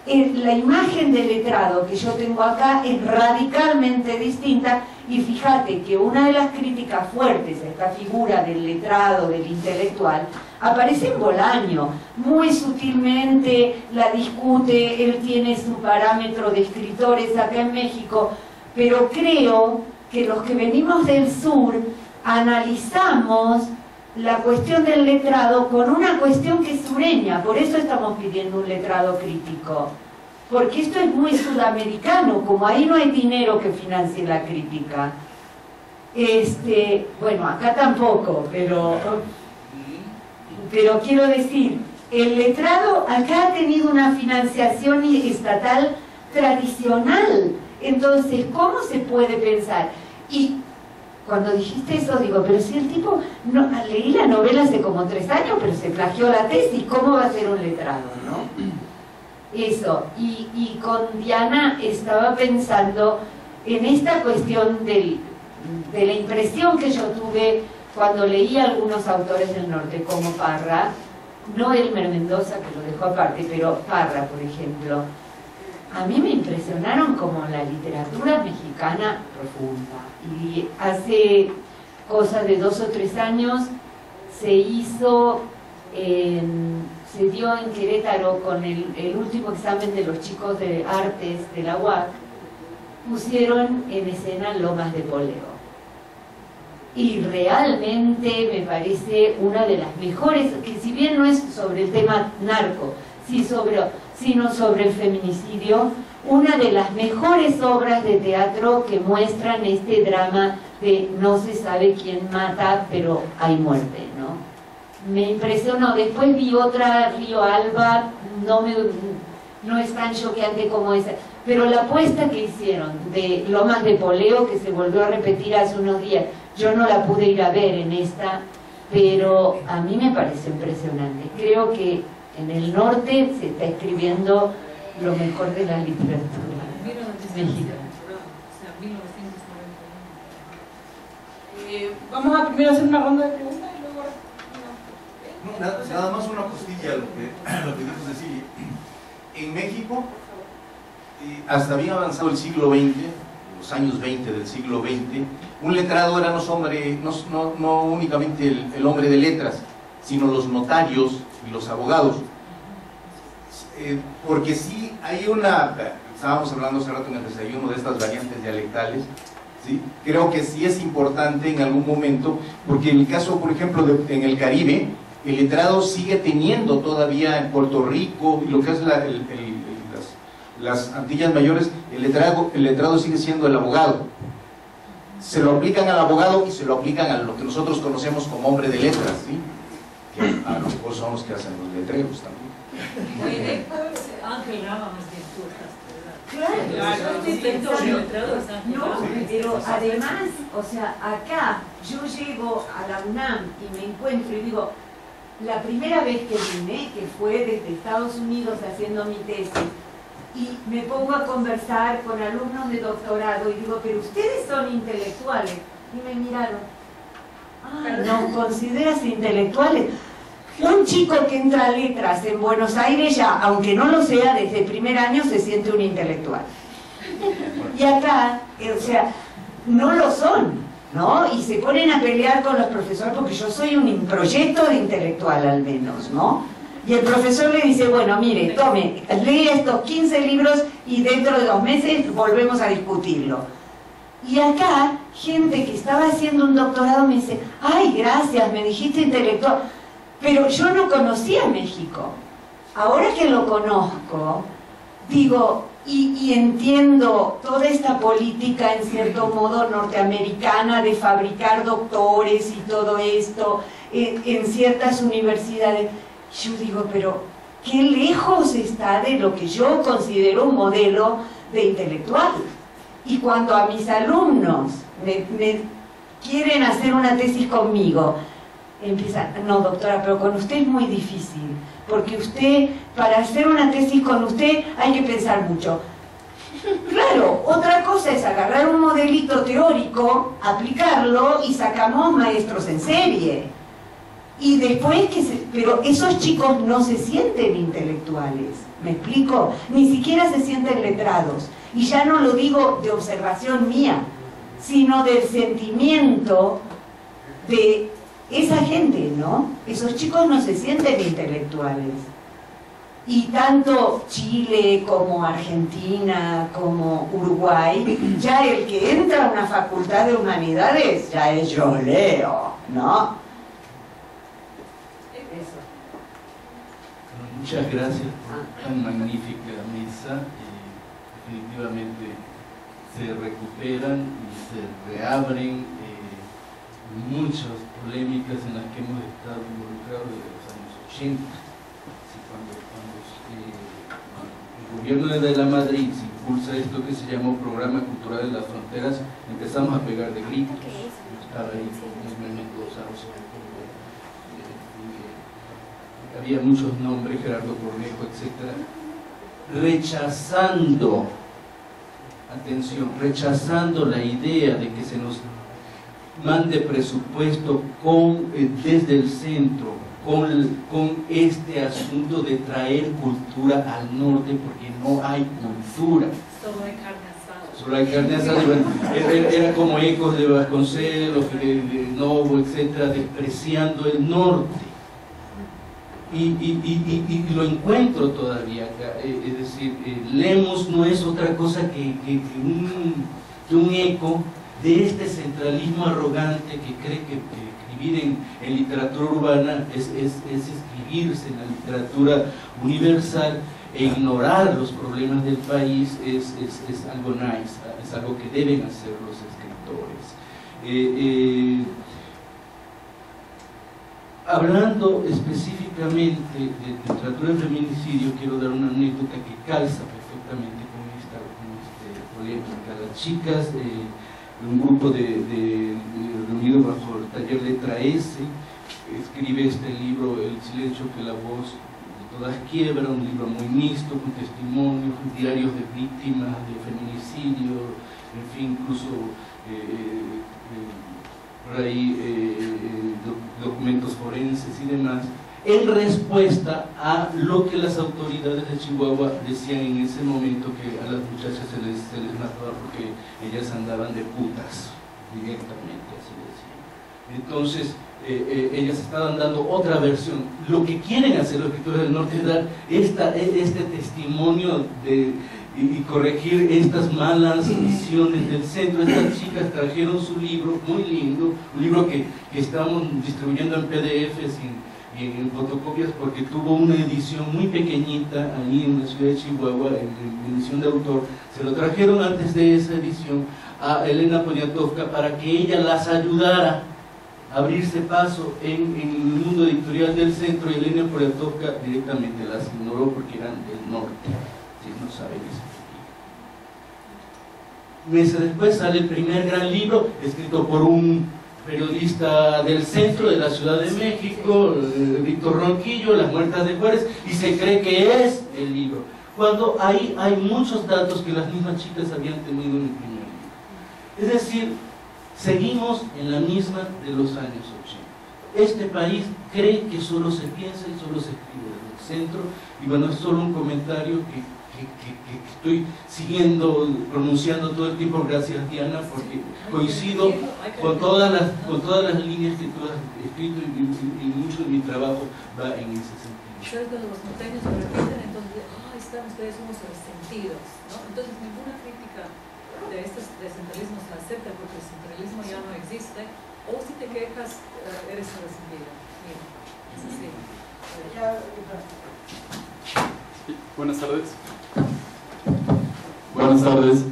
la imagen del letrado que yo tengo acá es radicalmente distinta, y fíjate que una de las críticas fuertes a esta figura del letrado, del intelectual, aparece en Bolaño, muy sutilmente la discute, él tiene su parámetro de escritores acá en México, pero creo que los que venimos del sur analizamos la cuestión del letrado con una cuestión que es sureña, por eso estamos pidiendo un letrado crítico, porque esto es muy sudamericano, como ahí no hay dinero que financie la crítica. Bueno, acá tampoco, pero quiero decir, el letrado acá ha tenido una financiación estatal tradicional. Entonces, ¿cómo se puede pensar? Y cuando dijiste eso, digo, pero si el tipo, leí la novela hace como 3 años, pero se plagió la tesis, ¿cómo va a ser un letrado, no? Eso, y con Diana estaba pensando en esta cuestión de la impresión que yo tuve cuando leí a algunos autores del norte, como Parra, no Elmer Mendoza, que lo dejó aparte, pero Parra, por ejemplo. A mí me impresionaron como la literatura mexicana profunda. Y hace cosa de 2 o 3 años se dio en Querétaro con el último examen de los chicos de artes de la UAC, pusieron en escena Lomas de Poleo. Y realmente me parece una de las mejores, que si bien no es sobre el tema narco, sino sobre el feminicidio, una de las mejores obras de teatro que muestran este drama de no se sabe quién mata, pero hay muerte, ¿no? Me impresionó. Después vi otra, Río Alba, no es tan choqueante como esa, pero la apuesta que hicieron de Lomas de Poleo, que se volvió a repetir hace unos días, yo no la pude ir a ver en esta, pero a mí me pareció impresionante. Creo que en el norte se está escribiendo lo mejor de la literatura mexicana. Vamos a primero hacer una ronda de preguntas y luego... Nada más una costilla a lo que dijo Cecilia. En México, hasta bien avanzado el siglo XX, los años 20 del siglo XX, un letrado era no únicamente el hombre de letras, sino los notarios y los abogados. Porque sí hay estábamos hablando hace rato en el desayuno de estas variantes dialectales, ¿sí? Creo que sí es importante en algún momento, porque en el caso, por ejemplo, en el Caribe, el letrado sigue teniendo todavía en Puerto Rico, y lo que es las Antillas Mayores, el letrado sigue siendo el abogado. Se lo aplican al abogado y se lo aplican a lo que nosotros conocemos como hombre de letras, ¿sí? Que a lo mejor son los que hacen los letreros también. Ángel Rama más bien tú estás, No, pero además, o sea, acá yo llego a la UNAM y me encuentro y digo, la primera vez que vine, que fue desde Estados Unidos haciendo mi tesis, y me pongo a conversar con alumnos de doctorado y digo, pero ustedes son intelectuales, y me miraron, ¿nos consideras intelectuales? Un chico que entra a letras en Buenos Aires ya, aunque no lo sea, desde el primer año se siente un intelectual. Y acá, o sea, no lo son, ¿no? Y se ponen a pelear con los profesores porque yo soy un proyecto de intelectual al menos, ¿no? Y el profesor le dice, bueno, mire, tome, lee estos 15 libros y dentro de 2 meses volvemos a discutirlo. Y acá, gente que estaba haciendo un doctorado me dice, ay, gracias, me dijiste intelectual, pero yo no conocía México. Ahora que lo conozco, digo, y entiendo toda esta política en cierto modo norteamericana de fabricar doctores y todo esto en ciertas universidades, yo digo, pero qué lejos está de lo que yo considero un modelo de intelectual. Y cuando a mis alumnos me quieren hacer una tesis conmigo, empiezan, no doctora, pero con usted es muy difícil, porque usted, para hacer una tesis con usted hay que pensar mucho. Claro, otra cosa es agarrar un modelito teórico, aplicarlo y sacamos maestros en serie. Y después pero esos chicos no se sienten intelectuales, ¿me explico? Ni siquiera se sienten letrados. Y ya no lo digo de observación mía, sino del sentimiento de esa gente, ¿no? Esos chicos no se sienten intelectuales. Y tanto Chile como Argentina como Uruguay, ya el que entra a una facultad de humanidades ya es yo leo, ¿no? Eso. Muchas gracias por tan magnífica mesa. Definitivamente se recuperan y se reabren muchas polémicas en las que hemos estado involucrados desde los años 80. Cuando el gobierno de la Madrid se impulsa esto que se llamó Programa Cultural de las Fronteras, empezamos a pegar de gritos. Estaba ahí con Mendoza, había muchos nombres, Gerardo Cornejo, etc. Rechazando la idea de que se nos mande presupuesto desde el centro, con este asunto de traer cultura al norte, porque no hay cultura. Solo hay carne asada. Bueno, era como ecos de Vasconcelos, de Novo, etcétera, despreciando el norte. Y lo encuentro todavía acá, es decir, Lemus no es otra cosa que un eco de este centralismo arrogante que cree que escribir en literatura urbana es escribirse en la literatura universal, e ignorar los problemas del país es algo nice, es algo que deben hacer los escritores. Hablando específicamente de literatura de feminicidio, quiero dar una anécdota que calza perfectamente con esta polémica. Las chicas de un grupo reunido bajo el taller Letra S escribe este libro, El silencio que la voz de todas quiebra, un libro muy mixto, con testimonios, diarios de víctimas de feminicidio, en fin, incluso por ahí documentos forenses y demás, en respuesta a lo que las autoridades de Chihuahua decían en ese momento, que a las muchachas se les mataba porque ellas andaban de putas, directamente, así decían. Entonces, ellas estaban dando otra versión. Lo que quieren hacer los escritores del norte es dar este testimonio y corregir estas malas visiones del centro. Estas chicas trajeron su libro, muy lindo, un libro que estamos distribuyendo en PDFs y en fotocopias, porque tuvo una edición muy pequeñita ahí en la ciudad de Chihuahua, en edición de autor. Se lo trajeron antes de esa edición a Elena Poniatowska para que ella las ayudara a abrirse paso en el mundo editorial del centro, y Elena Poniatowska directamente las ignoró porque eran del norte, si no saben eso. Meses después sale el primer gran libro, escrito por un periodista del centro de la Ciudad de México, Víctor Ronquillo, Las muertas de Juárez, y se cree que es el libro, cuando ahí hay muchos datos que las mismas chicas habían tenido en el primer libro. Es decir, seguimos en la misma de los años 80. Este país cree que solo se piensa y solo se escribe desde el centro, y bueno, es solo un comentario que estoy siguiendo, pronunciando todo el tiempo, gracias Diana, porque coincido con todas las líneas que tú has escrito, y mucho de mi trabajo va en ese sentido. ¿Sabes cuando los norteños se repiten? Entonces, ustedes somos resentidos, ¿no? Entonces ninguna crítica de estos descentralismos se acepta porque el centralismo ya no existe, o si te quejas, eres resentida. Mira, es así. Buenas tardes. Buenas tardes.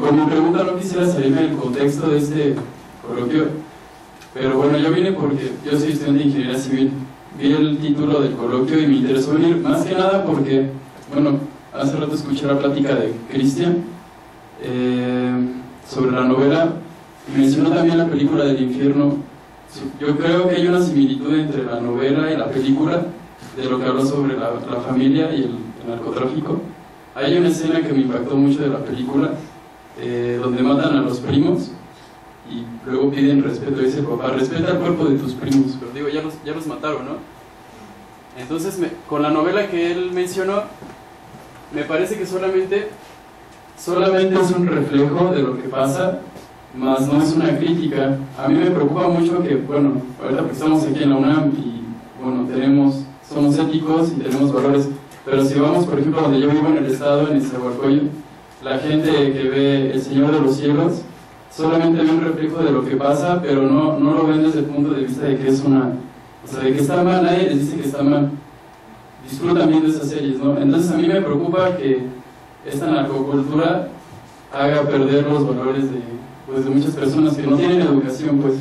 Con mi pregunta no quisiera salirme del contexto de este coloquio, pero bueno, yo vine porque yo soy estudiante de Ingeniería Civil. Vi el título del coloquio y me interesó venir, más que nada porque, bueno, hace rato escuché la plática de Cristian sobre la novela, y mencionó también la película del infierno. Yo creo que hay una similitud entre la novela y la película, de lo que habló sobre la familia y el narcotráfico. Hay una escena que me impactó mucho de la película, donde matan a los primos y luego piden respeto. Dice el papá: respeta el cuerpo de tus primos. Pero digo, ya los mataron, ¿no? Entonces, con la novela que él mencionó, me parece que solamente es un reflejo de lo que pasa, más no es una crítica. A mí me preocupa mucho que, bueno, ahorita porque estamos aquí en la UNAM y, bueno, somos éticos y tenemos valores, pero si vamos, por ejemplo, donde yo vivo en el estado, en Iztahualcoyo, la gente que ve El Señor de los Cielos solamente ve un reflejo de lo que pasa, pero no lo ven desde el punto de vista de que es de que está mal. Nadie les dice que está mal. Disfrutan viendo esas series, ¿no? Entonces a mí me preocupa que esta narcocultura haga perder los valores de muchas personas que no tienen educación, pues.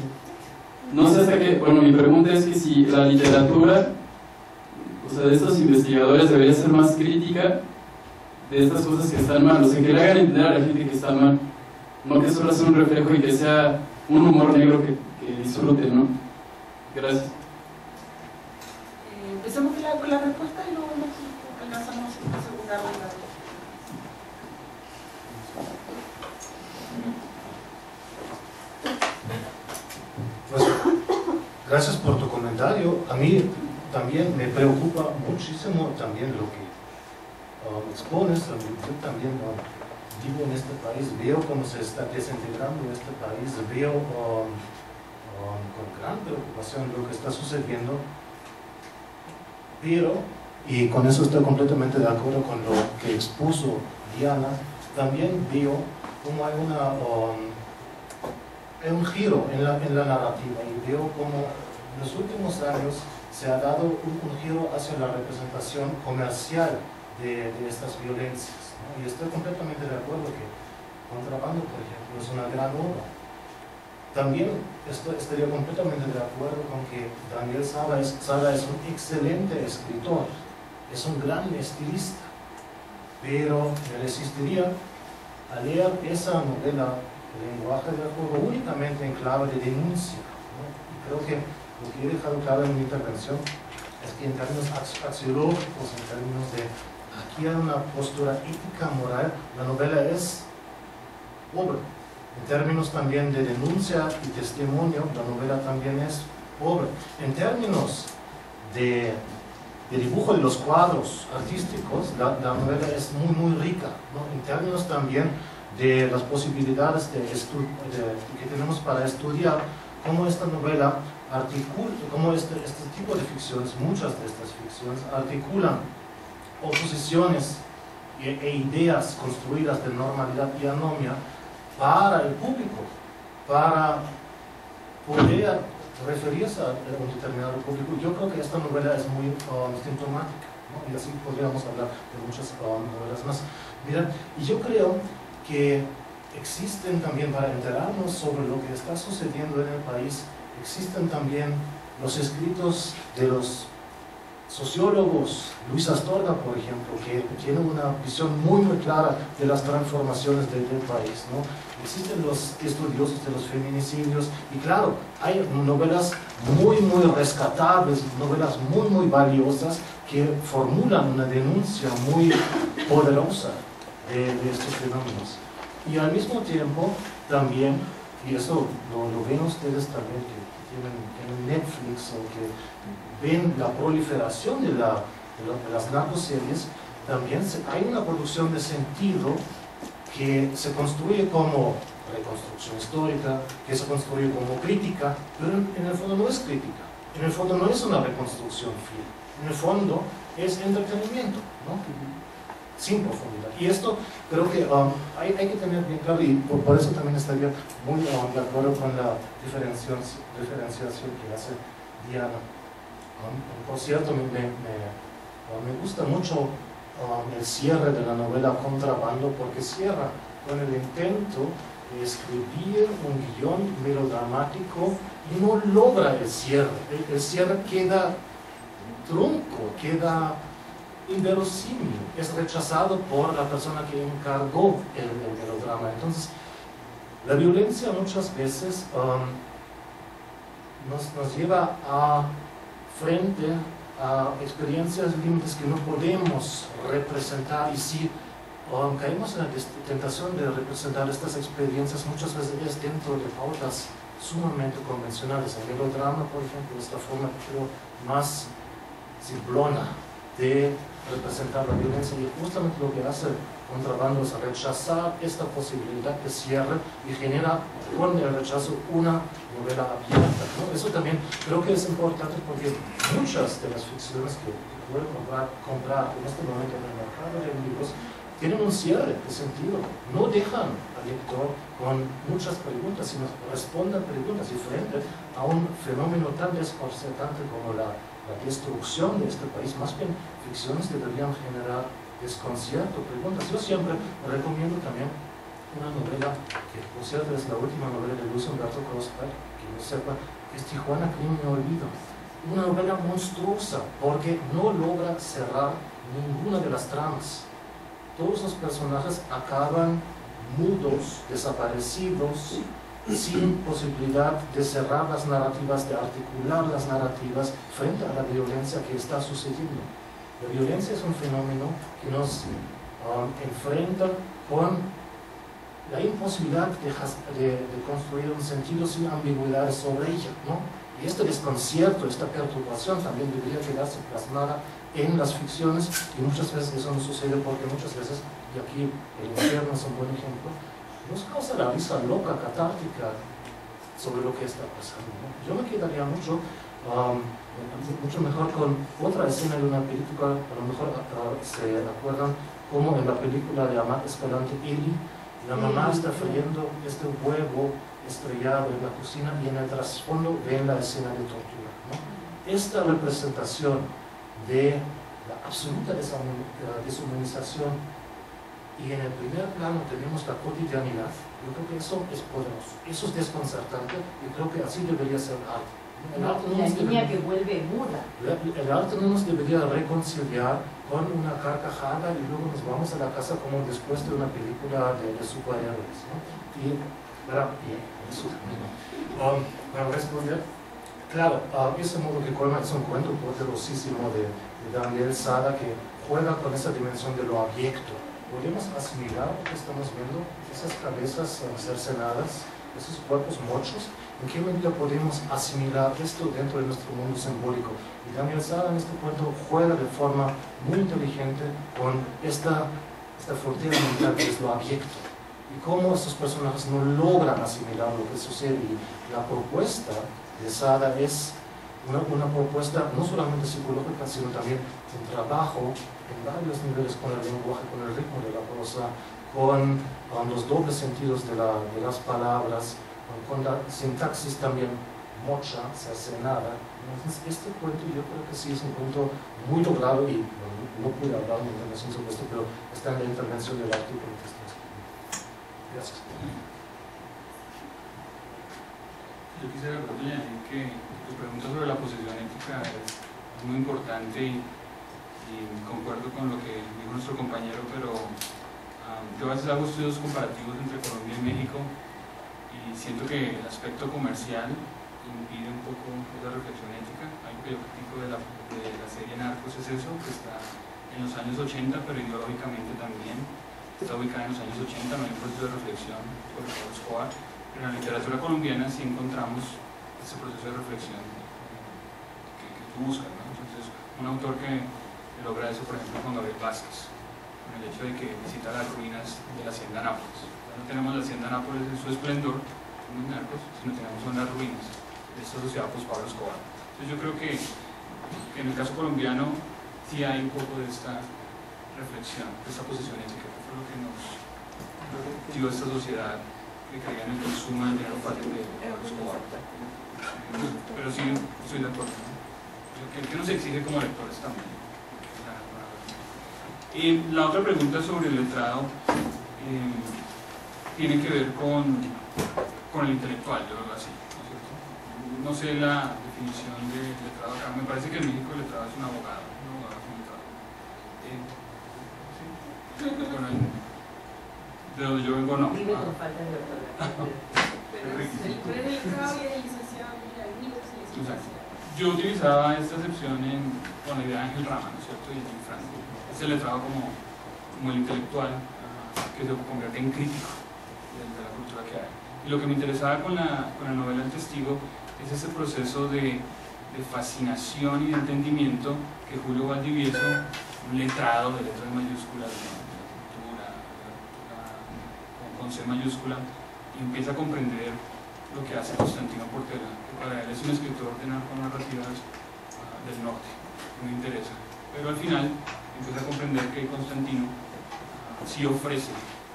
No sé hasta qué, bueno, mi pregunta es que si la literatura, o sea, de estos investigadores, debería ser más crítica de estas cosas que están mal, o sea, que le hagan entender a la gente que están mal, no que solo sea un reflejo y que sea un humor negro que disfruten, ¿no? Gracias. Empecemos con la respuesta y luego alcanzamos la segunda ronda. Pues, gracias por tu comentario. A mí también me preocupa muchísimo también lo que expones. Yo también vivo en este país, veo cómo se está desintegrando este país, veo con gran preocupación lo que está sucediendo, pero, y con eso estoy completamente de acuerdo con lo que expuso Diana, también veo cómo hay un giro en la narrativa, y veo cómo en los últimos años se ha dado un giro hacia la representación comercial de estas violencias, ¿no? Y estoy completamente de acuerdo que Contrabando, por ejemplo, es una gran obra. También estaría completamente de acuerdo con que Daniel Sala es un excelente escritor, es un gran estilista, pero me resistiría a leer esa novela, El lenguaje del juego, únicamente en clave de denuncia, ¿no? Y creo que lo que he dejado claro en mi intervención es que en términos axiológicos, en términos de aquí hay una postura ética, moral, la novela es obra. En términos también de denuncia y testimonio, la novela también es obra. En términos de dibujo de los cuadros artísticos, la novela es muy, muy rica, ¿no? En términos también de las posibilidades que tenemos para estudiar cómo esta novela articula, cómo este tipo de ficciones, muchas de estas ficciones, articulan oposiciones e ideas construidas de normalidad y anomia para el público, para poder referirse a un determinado público. Yo creo que esta novela es muy sintomática, ¿no? Y así podríamos hablar de muchas novelas más. Mira, y yo creo que existen también, para enterarnos sobre lo que está sucediendo en el país, existen también los escritos de los sociólogos, Luis Astorga, por ejemplo, que tiene una visión muy, muy clara de las transformaciones del país, ¿no? Existen los estudiosos de los feminicidios, y claro, hay novelas muy, muy rescatables, novelas muy, muy valiosas que formulan una denuncia muy poderosa de estos fenómenos. Y al mismo tiempo, también, y eso lo ven ustedes también, que tienen Netflix o que ven la proliferación de las narcoseries, también hay una producción de sentido que se construye como reconstrucción histórica, que se construye como crítica, pero en el fondo no es crítica, en el fondo no es una reconstrucción fiel, en el fondo es entretenimiento, ¿no? sin profundidad. Y esto creo que hay que tener bien claro, y por eso también estaría muy de acuerdo con la diferenciación que hace Diana. Por cierto, me gusta mucho el cierre de la novela Contrabando, porque cierra con el intento de escribir un guión melodramático y no logra el cierre. El cierre queda trunco, queda inverosímil, es rechazado por la persona que encargó el melodrama. Entonces, la violencia muchas veces nos lleva frente a experiencias límites que no podemos representar, y si caemos en la tentación de representar estas experiencias, muchas veces es dentro de pautas sumamente convencionales. El melodrama, por ejemplo, es la forma, creo, más simplona de representar la violencia, y justamente lo que hace Contrabando es rechazar esta posibilidad de cierre y genera con el rechazo una novela abierta, ¿no? Eso también creo que es importante, porque muchas de las ficciones que pueden comprar en este momento en el mercado de libros tienen un cierre de sentido, no dejan al lector con muchas preguntas, sino responden preguntas, y frente a un fenómeno tan desconcertante como la destrucción de este país, más bien ficciones deberían generar desconcierto, preguntas. Yo siempre recomiendo también una novela que, por cierto, es la última novela de Luis Humberto Crosby, que yo sepa, es Tijuana, Crimen y Olvido. Una novela monstruosa, porque no logra cerrar ninguna de las tramas. Todos los personajes acaban mudos, desaparecidos, sin posibilidad de cerrar las narrativas, de articular las narrativas frente a la violencia que está sucediendo. La violencia es un fenómeno que nos enfrenta con la imposibilidad de construir un sentido sin ambigüedades sobre ella, ¿no? Y este desconcierto, esta perturbación también debería quedarse plasmada en las ficciones, y muchas veces eso no sucede, porque muchas veces, y aquí el infierno es un buen ejemplo, nos causa la risa loca, catártica sobre lo que está pasando, ¿no? Yo me quedaría mucho mejor con otra escena de una película. A lo mejor se acuerdan como en la película de Amat Escalante, Eli, la mamá está friendo este huevo estrellado en la cocina, y en el trasfondo ven la escena de tortura, ¿no? Esta representación de la absoluta deshumanización, y en el primer plano tenemos la cotidianidad. Yo creo que eso es poderoso, eso es desconcertante, y creo que así debería ser el arte. La niña que vuelve muda. El arte no nos debería reconciliar con una carcajada y luego nos vamos a la casa como después de una película de superhéroes, ¿no? Y eso también. Para responder, claro, ese modo que colma es un cuento poderosísimo de Daniel Sada, que juega con esa dimensión de lo abyecto. Podemos asimilar lo que estamos viendo, esas cabezas cercenadas, esos cuerpos mochos. ¿En qué medida podemos asimilar esto dentro de nuestro mundo simbólico? Y Daniel Sada en este cuento juega de forma muy inteligente con esta frontera mental que es lo abyecto, y cómo estos personajes no logran asimilar lo que sucede. Y la propuesta de Sada es una propuesta no solamente psicológica, sino también un trabajo en varios niveles con el lenguaje, con el ritmo de la prosa, con los dobles sentidos de las palabras, con la sintaxis también mocha, cercenada. Entonces, este cuento yo creo que sí es un cuento muy logrado, y no pude hablar en intervención sobre esto, pero está en la intervención del artículo que está escribiendo. Gracias. Yo quisiera añadir que tu pregunta sobre la posesión ética es muy importante, y concuerdo con lo que dijo nuestro compañero, pero yo a veces hago estudios comparativos entre Colombia y México, y siento que el aspecto comercial impide un poco esa reflexión ética. Algo que yo critico de la serie Narcos es eso, que está en los años 80, pero ideológicamente también está ubicada en los años 80, no hay un proceso de reflexión sobre Pablo Escobar. Pero en la literatura colombiana sí encontramos ese proceso de reflexión que tú buscas, ¿no? Entonces, un autor que logra eso, por ejemplo, Juan Gabriel Vázquez, con el hecho de que visita las ruinas de la hacienda Nápoles. No tenemos la hacienda Nápoles en su esplendor, unos narcos, sino tenemos unas ruinas de esta sociedad post Pablo Escobar. Entonces yo creo que en el caso colombiano sí hay un poco de esta reflexión de esta posición ética, que fue lo que nos dio esta sociedad que creía en el consumo del dinero fácil de los cobardes. Pero sí, estoy de acuerdo, ¿no? Que nos exige como lectores también. Y la otra pregunta sobre el letrado tiene que ver con el intelectual, yo lo así, ¿no es cierto? No sé la definición de letrado acá, me parece que en México el letrado es un abogado, un abogado con letrado. ¿Sí? Bueno, de donde yo vengo no. Vive con falta de ortografía. Pero el letrado y el licenciado, mira, el único que se licencia. Yo utilizaba esta excepción con la idea de Ángel Rama, ¿no es cierto? Y en Franco. Es el letrado como el intelectual que se convierte en crítico de la cultura que hay. Y lo que me interesaba con la novela El Testigo es ese proceso de fascinación y de entendimiento que Julio Valdivieso, un letrado de letras mayúsculas, de la cultura, con C mayúscula, empieza a comprender lo que hace Constantino Portela, que para él es un escritor de narrativas del norte, que me interesa. Pero al final empieza a comprender que Constantino sí ofrece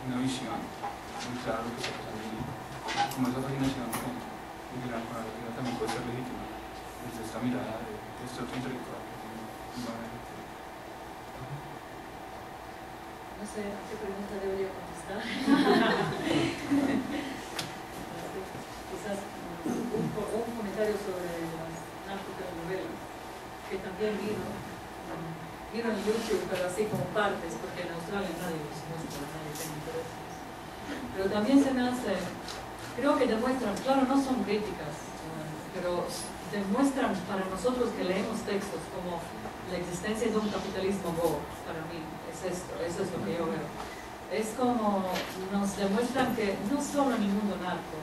una visión muy clara de lo que está pasando allí, como esa fascinación con la narrativa también puede ser legítima desde esta mirada de este otro intelectual que tiene un buen lector. No sé a qué pregunta debería contestar. Quizás un comentario sobre las narcotelenovelas, que también vino en YouTube, pero así como partes, porque en Australia nadie los muestra, nadie tiene interés. Pero también se me hace, creo que demuestran, claro, no son críticas, pero demuestran para nosotros que leemos textos como la existencia de un capitalismo gore, para mí, es esto, eso es lo que yo veo. Es como nos demuestran que no solo en el mundo narco,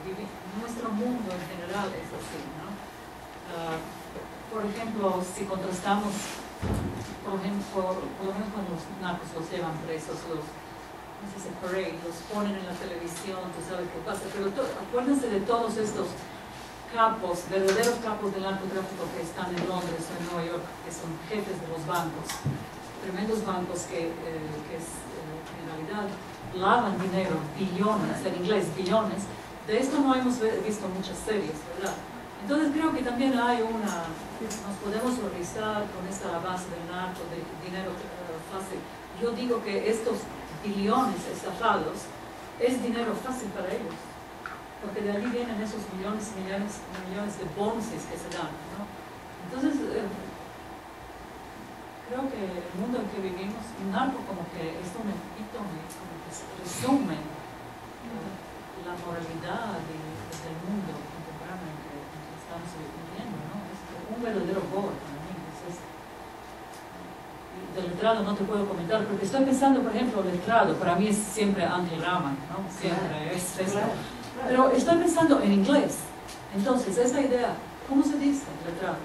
nuestro mundo en general es así, ¿no? Por ejemplo, si contrastamos, por lo menos cuando los narcos los llevan presos, los ponen en la televisión, tú sabes qué pasa, pero acuérdense de todos estos capos, verdaderos capos del narcotráfico que están en Londres o en Nueva York, que son jefes de los bancos, tremendos bancos que en realidad lavan dinero, billones, en inglés billones. De esto no hemos visto muchas series, ¿verdad? Entonces creo que también hay nos podemos horrorizar con esta base del narco, de dinero fácil. Yo digo que estos billones estafados es dinero fácil para ellos, porque de allí vienen esos millones y millones de bonuses que se dan, ¿no? Entonces, creo que el mundo en que vivimos, el narco como que es un epítome, como que resume la moralidad del mundo contemporáneo en que estamos viviendo, ¿no? Es un verdadero gore para mí. Del letrado no te puedo comentar, porque estoy pensando, por ejemplo, el letrado, para mí es siempre Ángel Rama, ¿no? Siempre es esto. Pero estoy pensando en inglés. Entonces, esa idea, ¿cómo se dice letrado?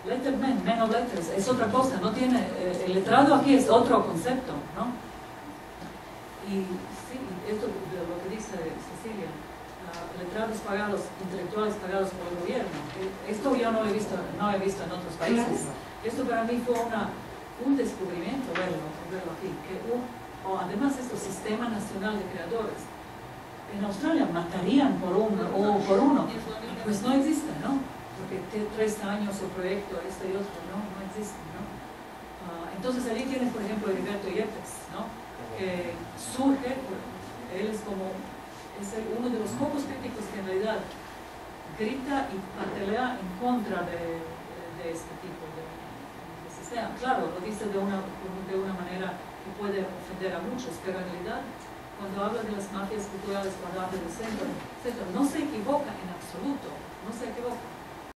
Letterman, man of letters, es otra cosa, no tiene, el letrado aquí es otro concepto, ¿no? Y sí, esto de lo que dice Cecilia, letrados pagados, intelectuales pagados por el gobierno, esto yo no he visto en otros países. Esto para mí fue un descubrimiento verlo aquí, además este Sistema Nacional de Creadores. En Australia matarían por uno, pues no existe, ¿no? Porque 3 años el proyecto, esto y otro, no existe, ¿no? Entonces allí tienes, por ejemplo, Heriberto Yepes, ¿no? Que surge, él es uno de los pocos críticos que en realidad grita y pelea en contra de este tipo de sistema. Claro, lo dice de una manera que puede ofender a muchos, pero en realidad cuando habla de las mafias culturales, cuando habla del centro, no se equivoca en absoluto, no se equivoca.